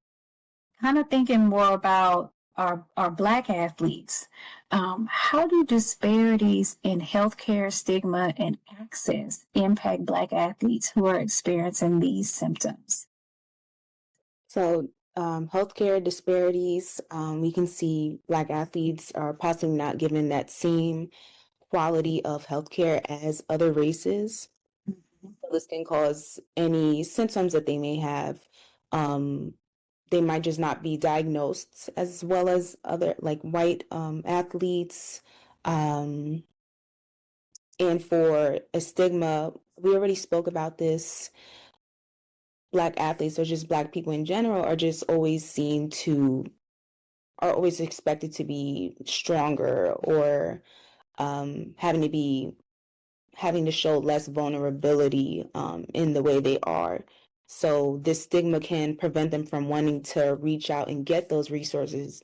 kind of thinking more about our Black athletes. How do disparities in healthcare, stigma, and access impact Black athletes who are experiencing these symptoms? So healthcare disparities, we can see Black athletes are possibly not given that same quality of healthcare as other races. So this can cause any symptoms that they may have. They might just not be diagnosed as well as other like white athletes. And for a stigma, we already spoke about this. Black athletes or just Black people in general are just always are always expected to be stronger or having to show less vulnerability in the way they are. So this stigma can prevent them from wanting to reach out and get those resources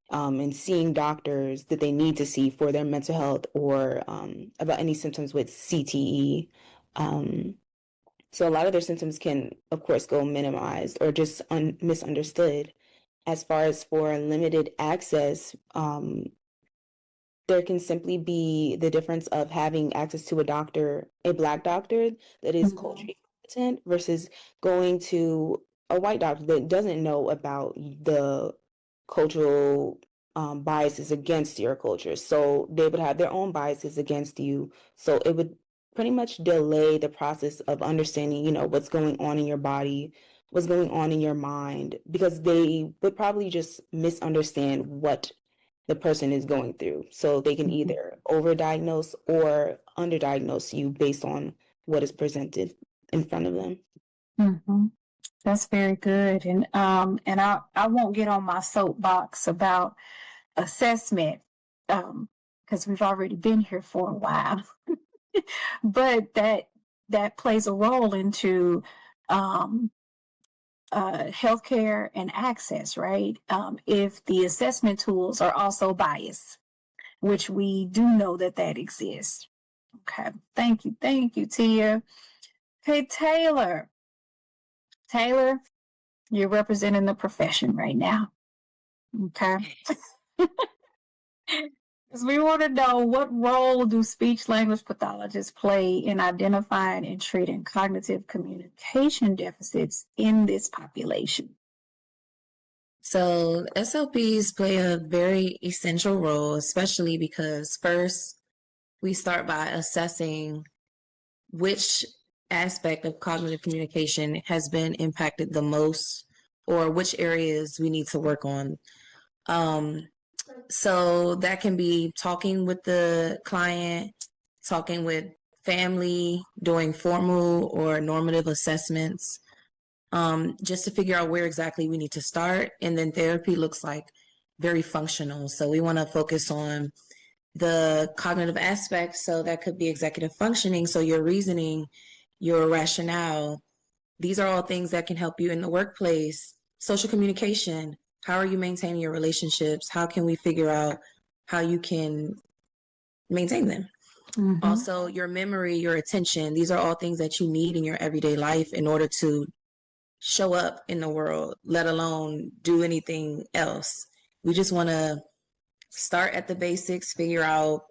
and seeing doctors that they need to see for their mental health or about any symptoms with CTE. So a lot of their symptoms can, of course, go minimized or just misunderstood. As far as for limited access, there can simply be the difference of having access to a Black doctor that is culturally competent versus going to a white doctor that doesn't know about the cultural biases against your culture. So they would have their own biases against you. So it would pretty much delay the process of understanding, what's going on in your body, what's going on in your mind, because they would probably just misunderstand what the person is going through. So they can either overdiagnose or underdiagnose you based on what is presented in front of them. Mm-hmm. That's very good. And I won't get on my soapbox about assessment because we've already been here for a while. But that plays a role into healthcare and access, right? If the assessment tools are also biased, which we do know that exists. Okay, thank you, Tia. Okay, Taylor, you're representing the profession right now. Okay. Because we want to know, what role do speech language pathologists play in identifying and treating cognitive communication deficits in this population? So SLPs play a very essential role, especially because first we start by assessing which aspect of cognitive communication has been impacted the most or which areas we need to work on. So that can be talking with the client, talking with family, doing formal or normative assessments, just to figure out where exactly we need to start. And then therapy looks like very functional. So we want to focus on the cognitive aspects. So that could be executive functioning. So your reasoning, your rationale, these are all things that can help you in the workplace. Social communication, how are you maintaining your relationships? How can we figure out how you can maintain them? Mm-hmm. Also, your memory, your attention, these are all things that you need in your everyday life in order to show up in the world, let alone do anything else. We just want to start at the basics, figure out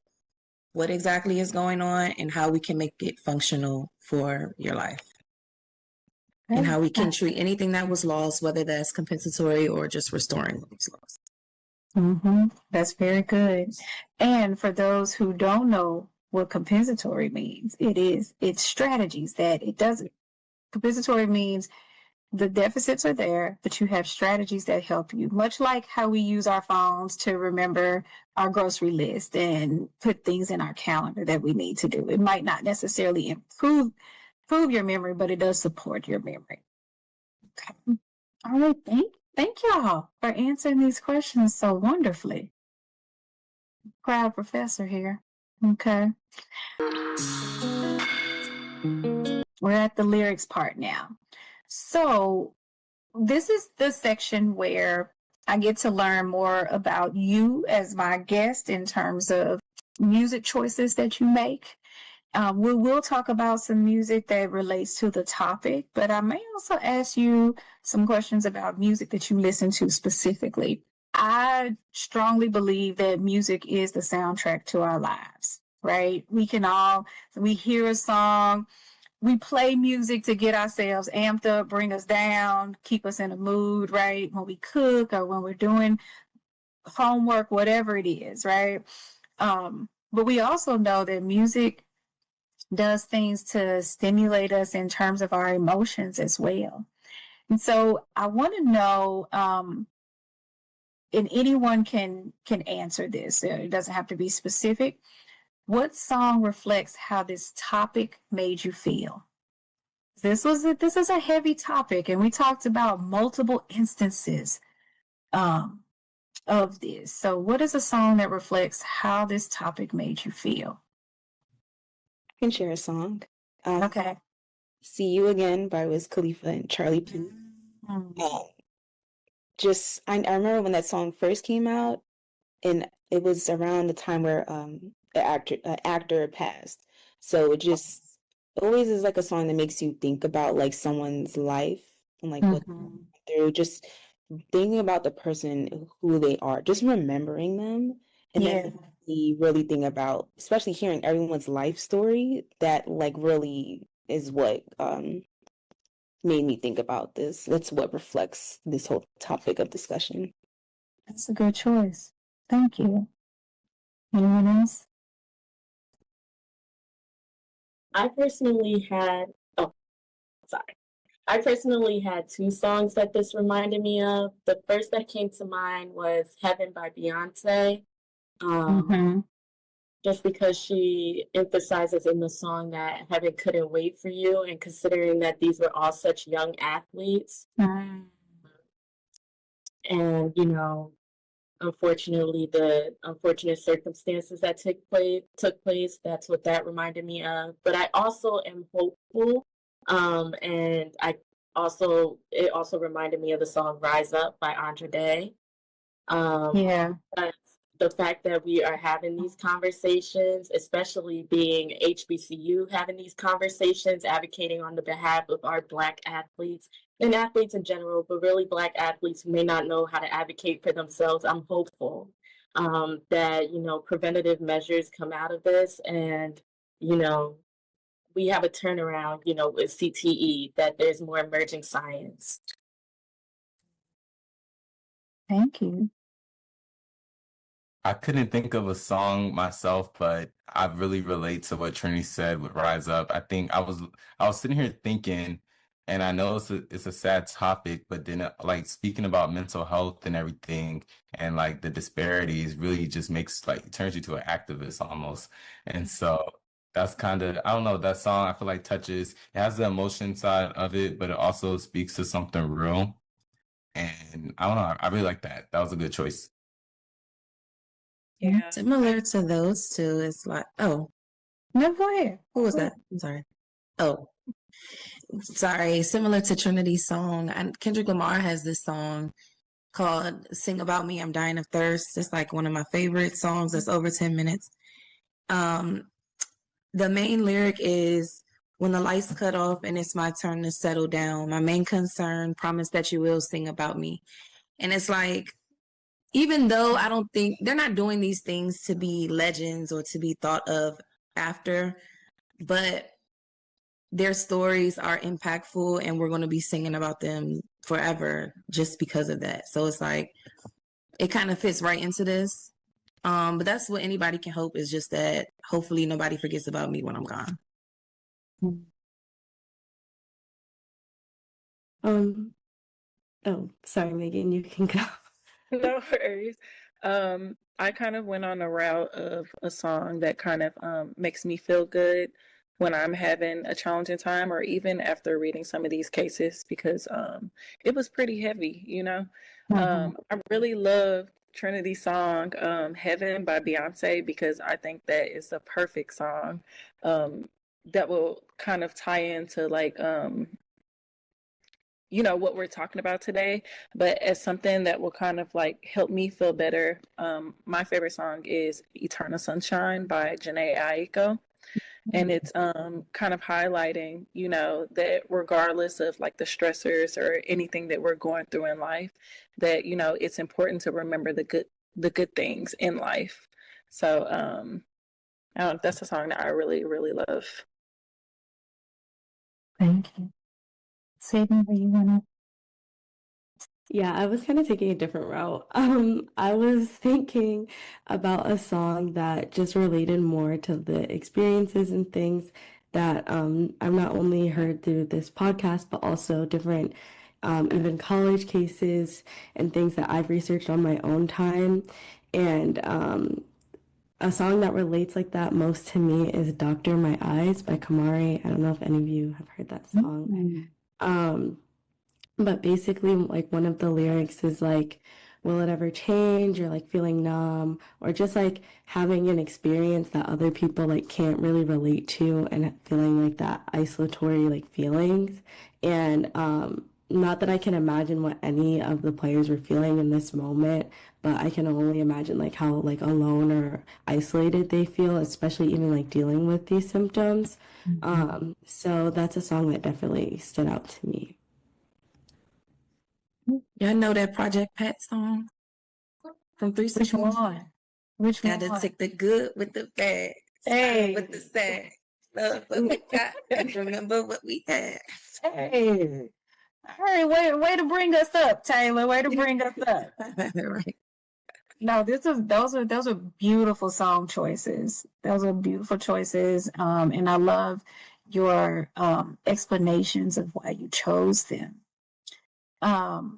what exactly is going on and how we can make it functional for your life. And how we can treat anything that was lost, whether that's compensatory or just restoring what was lost. Mm-hmm. That's very good. And for those who don't know what compensatory means, it's strategies that it doesn't. Compensatory means the deficits are there, but you have strategies that help you, much like how we use our phones to remember our grocery list and put things in our calendar that we need to do. It might not necessarily improve your memory, but it does support your memory. Okay. All right. Thank y'all for answering these questions so wonderfully. Proud professor here. Okay. We're at the lyrics part now. So this is the section where I get to learn more about you as my guest in terms of music choices that you make. We will talk about some music that relates to the topic, but I may also ask you some questions about music that you listen to specifically. I strongly believe that music is the soundtrack to our lives, right? We hear a song, we play music to get ourselves amped up, bring us down, keep us in a mood, right? When we cook or when we're doing homework, whatever it is, right? But we also know that music does things to stimulate us in terms of our emotions as well. And so I want to know, and anyone can answer this. It doesn't have to be specific. What song reflects how this topic made you feel? This is a heavy topic, and we talked about multiple instances of this. So what is a song that reflects how this topic made you feel? I can share a song. Okay. See You Again by Wiz Khalifa and Charlie Puth. I remember when that song first came out, and it was around the time where an actor passed. So it always is like a song that makes you think about like someone's life and like what they're just thinking about the person, who they are, just remembering them, and then you really think about, especially hearing everyone's life story, that like really is what made me think about this. That's what reflects this whole topic of discussion. That's a good choice. Thank you. Anyone else? I personally had two songs that this reminded me of. The first that came to mind was Heaven by Beyonce. Just because she emphasizes in the song that heaven couldn't wait for you, and considering that these were all such young athletes. And, you know, unfortunately, the unfortunate circumstances that took place, that's what that reminded me of. But I also am hopeful, and it also reminded me of the song Rise Up by Andra Day. But the fact that we are having these conversations, especially being HBCU, having these conversations, advocating on the behalf of our Black athletes and athletes in general, but really Black athletes who may not know how to advocate for themselves, I'm hopeful that, you know, preventative measures come out of this, and, you know, we have a turnaround, you know, with CTE, that there's more emerging science. Thank you. I couldn't think of a song myself, but I really relate to what Trini said with Rise Up. I think I was sitting here thinking, and I know it's a sad topic, but then like speaking about mental health and everything, and like the disparities really just turns you to an activist almost. And so that's kind of, I don't know, that song I feel like it has the emotion side of it, but it also speaks to something real. And I don't know, I really like that. That was a good choice. Yeah. Similar to those two, it's like, no, go ahead. Who was that? I'm sorry. Oh, sorry. Similar to Trinity's song, Kendrick Lamar has this song called "Sing About Me, I'm Dying of Thirst." It's like one of my favorite songs. That's over 10 minutes. The main lyric is, "When the lights cut off and it's my turn to settle down, my main concern, promise that you will sing about me." And it's like, even though I don't think they're not doing these things to be legends or to be thought of after, but their stories are impactful, and we're going to be singing about them forever just because of that. So it's like, it kind of fits right into this. But that's what anybody can hope, is just that hopefully nobody forgets about me when I'm gone. Oh, sorry, Megan, you can go. No worries. I kind of went on a route of a song that kind of makes me feel good when I'm having a challenging time, or even after reading some of these cases, because it was pretty heavy, you know. I really love Trinity's song, Heaven by Beyonce, because I think that is a perfect song that will kind of tie into like you know what we're talking about today, but as something that will kind of like help me feel better. My favorite song is Eternal Sunshine by Janae Aiko, and it's kind of highlighting, you know, that regardless of like the stressors or anything that we're going through in life, that, you know, it's important to remember the good things in life. So that's a song that I really really love. Thank you. Sydney, where you want to? Yeah, I was kind of taking a different route. I was thinking about a song that just related more to the experiences and things that I've not only heard through this podcast, but also different even college cases and things that I've researched on my own time. And a song that relates like that most to me is Doctor My Eyes by Kamari. I don't know if any of you have heard that song. But basically, like one of the lyrics is like, will it ever change? Or like feeling numb, or just like having an experience that other people like can't really relate to, and feeling like that isolatory like feelings. And not that I can imagine what any of the players were feeling in this moment, but I can only imagine like how like alone or isolated they feel, especially even like dealing with these symptoms. So that's a song that definitely stood out to me. Y'all know that Project Pat song from 3 Which Seconds? one? Which one? Gotta take the good with the bad. Hey. With the sad. Love what we got and remember what we had. Hey. All right, way to bring us up, Taylor. Way to bring us up. Right. No, those are beautiful song choices. Those are beautiful choices. And I love your explanations of why you chose them. I'll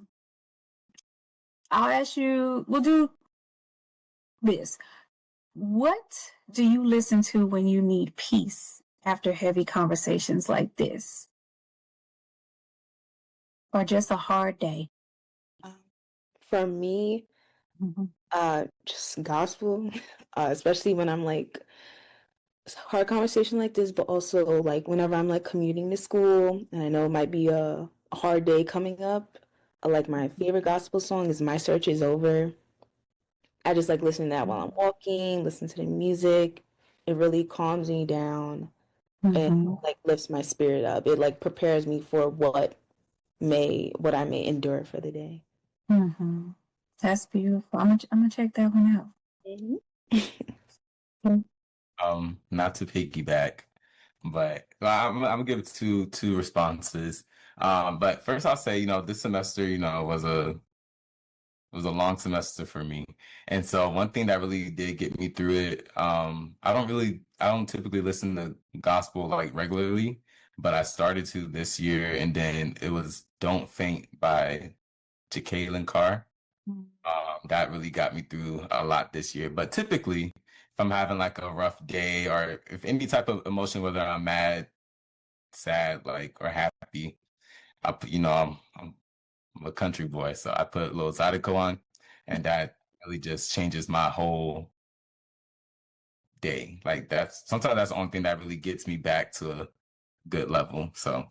ask you, we'll do this. What do you listen to when you need peace after heavy conversations like this? Or just a hard day? For me, just gospel, especially when I'm like hard conversation like this, but also like whenever I'm like commuting to school and I know it might be a hard day coming up. Like my favorite gospel song is My Search Is Over. I just like listening to that while I'm walking, listen to the music. It really calms me down and like lifts my spirit up. It like prepares me for what I may endure for the day. That's beautiful. I'm gonna check that one out. Not to piggyback, but I'm gonna give two responses. But first I'll say, this semester, was a long semester for me. And so one thing that really did get me through it, I don't typically listen to gospel like regularly, but I started to this year, and then it was Don't Faint by Jacqueline Carr. That really got me through a lot this year. But typically, if I'm having like a rough day, or if any type of emotion, whether I'm mad, sad, like, or happy, I'm a country boy, so I put Lil Zydeco on, and that really just changes my whole day. Like sometimes that's the only thing that really gets me back to a good level. So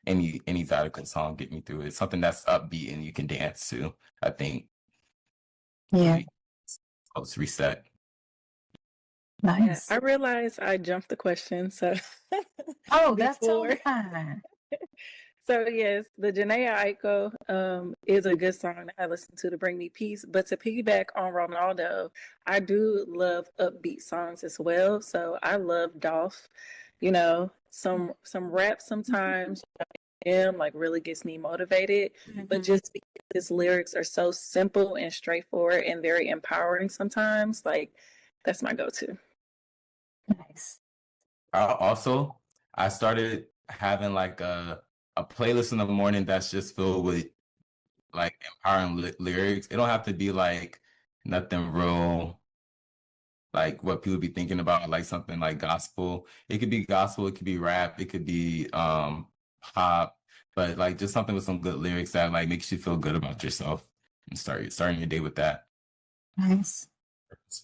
any Zydeco song get me through it. Something that's upbeat and you can dance to, I think. Yeah. Helps reset. Nice. Yeah, I realized I jumped the question, so That's totally fine. So yes, the Janae Aiko is a good song that I listen to bring me peace. But to piggyback on Ronaldo, I do love upbeat songs as well. So I love Dolph. Some rap sometimes like really gets me motivated. But just because his lyrics are so simple and straightforward and very empowering sometimes, like that's my go-to. Nice. I started having like a a playlist in the morning that's just filled with like empowering lyrics. It don't have to be like nothing real, like what people be thinking about, like something like gospel. It could be gospel, it could be rap, it could be pop, but like just something with some good lyrics that like makes you feel good about yourself and starting your day with that. Nice.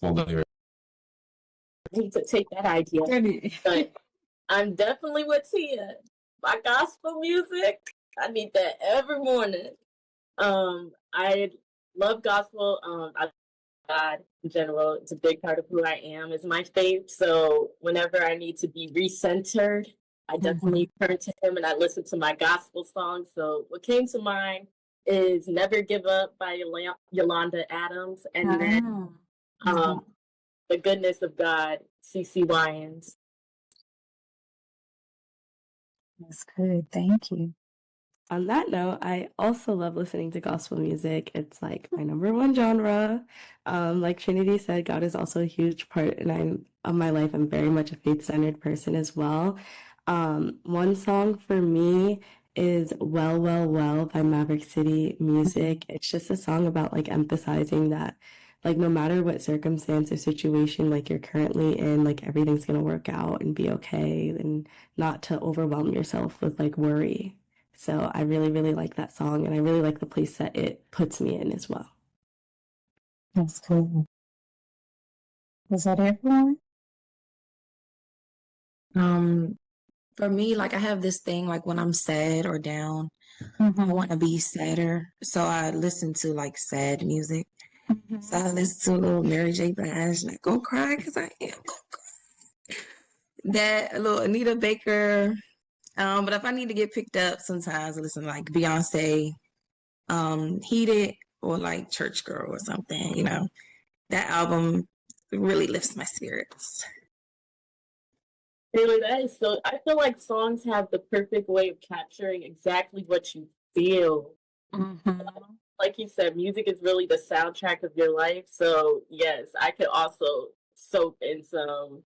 Full lyrics. I need to take that idea. But I'm definitely with Tia. My gospel music, I need that every morning. I love gospel. I God in general. It's a big part of who I am. Is my faith. So whenever I need to be recentered, I definitely turn to him and I listen to my gospel songs. So what came to mind is "Never Give Up" by Yolanda Adams, and then "The Goodness of God," CeCe Winans. That's good. Thank you. On that note, I also love listening to gospel music. It's like my number one genre. Like Trinity said, God is also a huge part of my life. I'm very much a faith-centered person as well. One song for me is "Well, Well, Well" by Maverick City Music. It's just a song about like emphasizing that like no matter what circumstance or situation like you're currently in, like everything's gonna work out and be okay, and not to overwhelm yourself with like worry. So I really, really like that song, and I really like the place that it puts me in as well. That's cool. Was that everyone? For me, like I have this thing, like when I'm sad or down, I want to be sadder. So I listen to like sad music. So I listen to a little Mary J. Blige, and I go cry because I am gonna cry. That a little Anita Baker. But if I need to get picked up, sometimes I listen to like Beyonce, Heated, or like Church Girl or something. You know, that album really lifts my spirits. Really, that is so. I feel like songs have the perfect way of capturing exactly what you feel. Like you said, music is really the soundtrack of your life. So yes, I could also soak in some,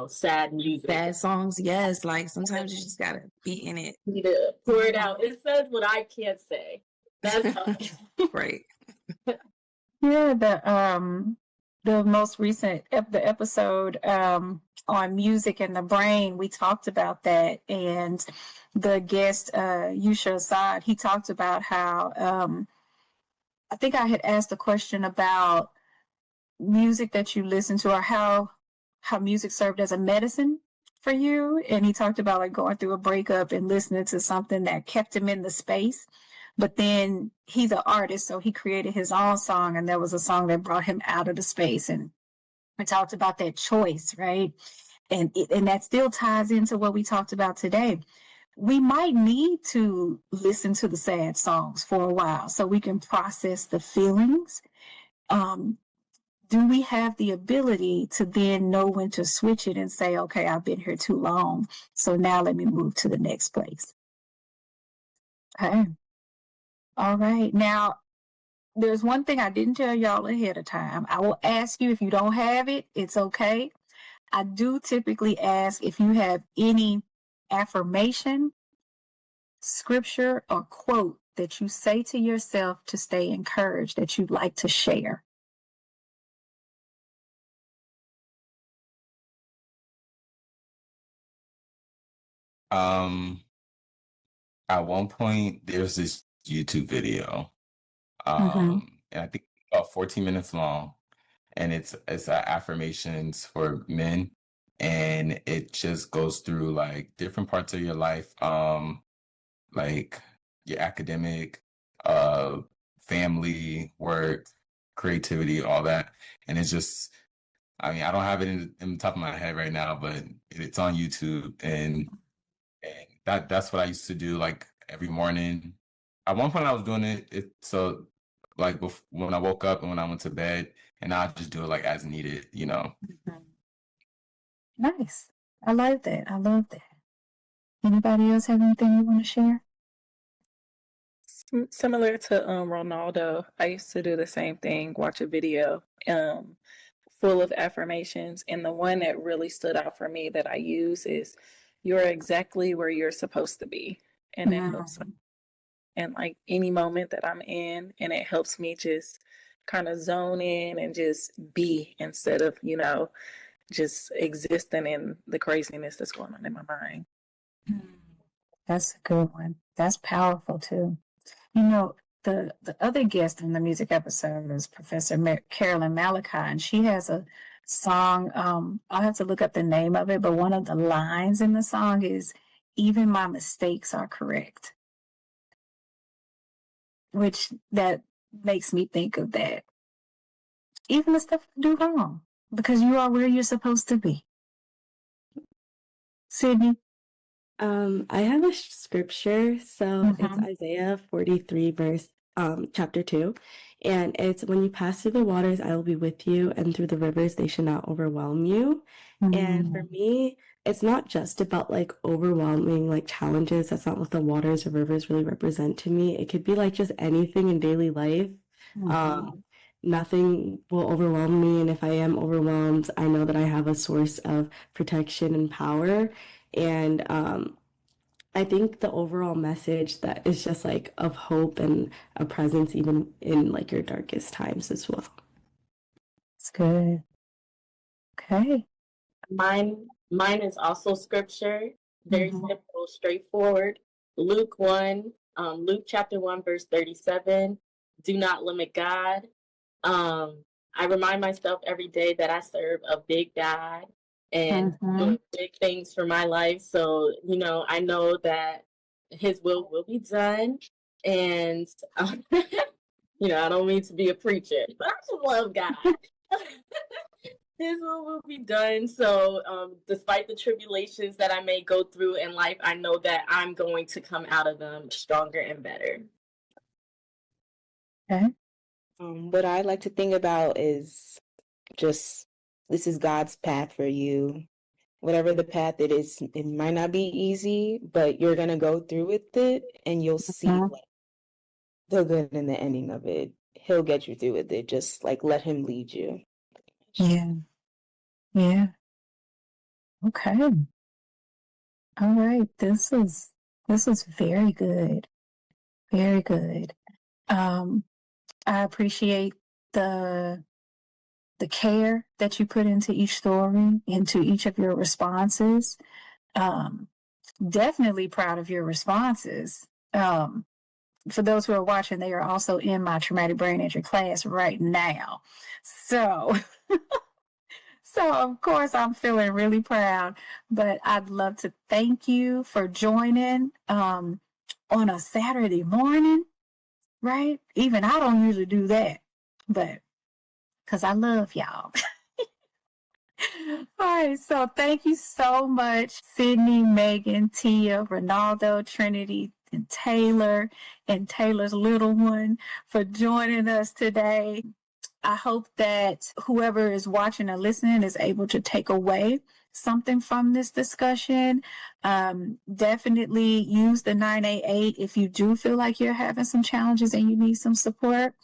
sad music. Sad songs, yes. Like sometimes you just gotta be in it. You need to pour it out. It says what I can't say. That's right. Yeah, the most recent the episode on music and the brain, we talked about that, and the guest Yusha Assad, he talked about how I think I had asked a question about music that you listen to, or how music served as a medicine for you, and he talked about like going through a breakup and listening to something that kept him in the space. But then he's an artist, so he created his own song, and there was a song that brought him out of the space. And we talked about that choice, right? And that still ties into what we talked about today. We might need to listen to the sad songs for a while so we can process the feelings. Do we have the ability to then know when to switch it and say, okay, I've been here too long, so now let me move to the next place? Okay. All right. Now, there's one thing I didn't tell y'all ahead of time. I will ask you if you don't have it, it's okay. I do typically ask if you have any affirmation, scripture, or quote that you say to yourself to stay encouraged that you'd like to share. At one point, there's this YouTube video, and I think about 14 minutes long, and it's affirmations for men, and it just goes through like different parts of your life, like your academic, family, work, creativity, all that, and it's just, I mean, I don't have it in the top of my head right now, but it's on YouTube, and that's what I used to do like every morning. At one point I was doing it so like when I woke up and when I went to bed, and I just do it like as needed, you know. Nice. I love that. I love that. Anybody else have anything you want to share? Similar to Ronaldo, I used to do the same thing, watch a video full of affirmations. And the one that really stood out for me that I use is, "You're exactly where you're supposed to be." and it helps me. And like any moment that I'm in, and it helps me just kind of zone in and just be instead of, just existing in the craziness that's going on in my mind. That's a good one. That's powerful too. You know, the other guest in the music episode is Professor Carolyn Malachi, and she has a song. I'll have to look up the name of it, but one of the lines in the song is, "Even my mistakes are correct," which that makes me think of that. Even the stuff you do wrong, because you are where you're supposed to be. Sydney? I have a scripture, so it's Isaiah 43, chapter 2, and it's, "When you pass through the waters, I will be with you, and through the rivers, they should not overwhelm you." And for me, it's not just about like overwhelming like challenges. That's not what the waters or rivers really represent to me. It could be like just anything in daily life. Nothing will overwhelm me, and if I am overwhelmed, I know that I have a source of protection and power. And I think the overall message that is just like of hope and a presence even in like your darkest times as well. It's good. Okay. Mine is also scripture, very simple, straightforward. Luke chapter 1, verse 37. Do not limit God. I remind myself every day that I serve a big God and doing big things for my life. So, I know that his will be done. And, I don't mean to be a preacher, but I just love God. His will be done. So, despite the tribulations that I may go through in life, I know that I'm going to come out of them stronger and better. Okay. What I like to think about is just, this is God's path for you. Whatever the path it is, it might not be easy, but you're going to go through with it and you'll see like, the good and the ending of it. He'll get you through with it. Just like let him lead you. Yeah. Yeah. Okay. All right. This is very good. Very good. I appreciate the care that you put into each story, into each of your responses. Definitely proud of your responses. For those who are watching, they are also in my traumatic brain injury class right now. So, so of course I'm feeling really proud, but I'd love to thank you for joining on a Saturday morning, right? Even I don't usually do that, but because I love y'all. All right, so thank you so much, Sydney, Megan, Tia, Ronaldo, Trinity, and Taylor's little one, for joining us today. I hope that whoever is watching or listening is able to take away something from this discussion. Definitely use the 988 if you do feel like you're having some challenges and you need some support.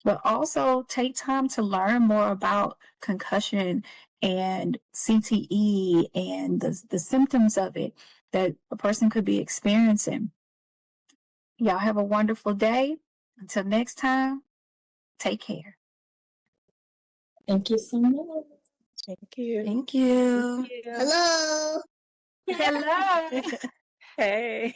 But also take time to learn more about concussion and CTE and the symptoms of it that a person could be experiencing. Y'all have a wonderful day. Until next time, take care. Thank you so much. Thank you. Thank you. Hello. Hello. Hey.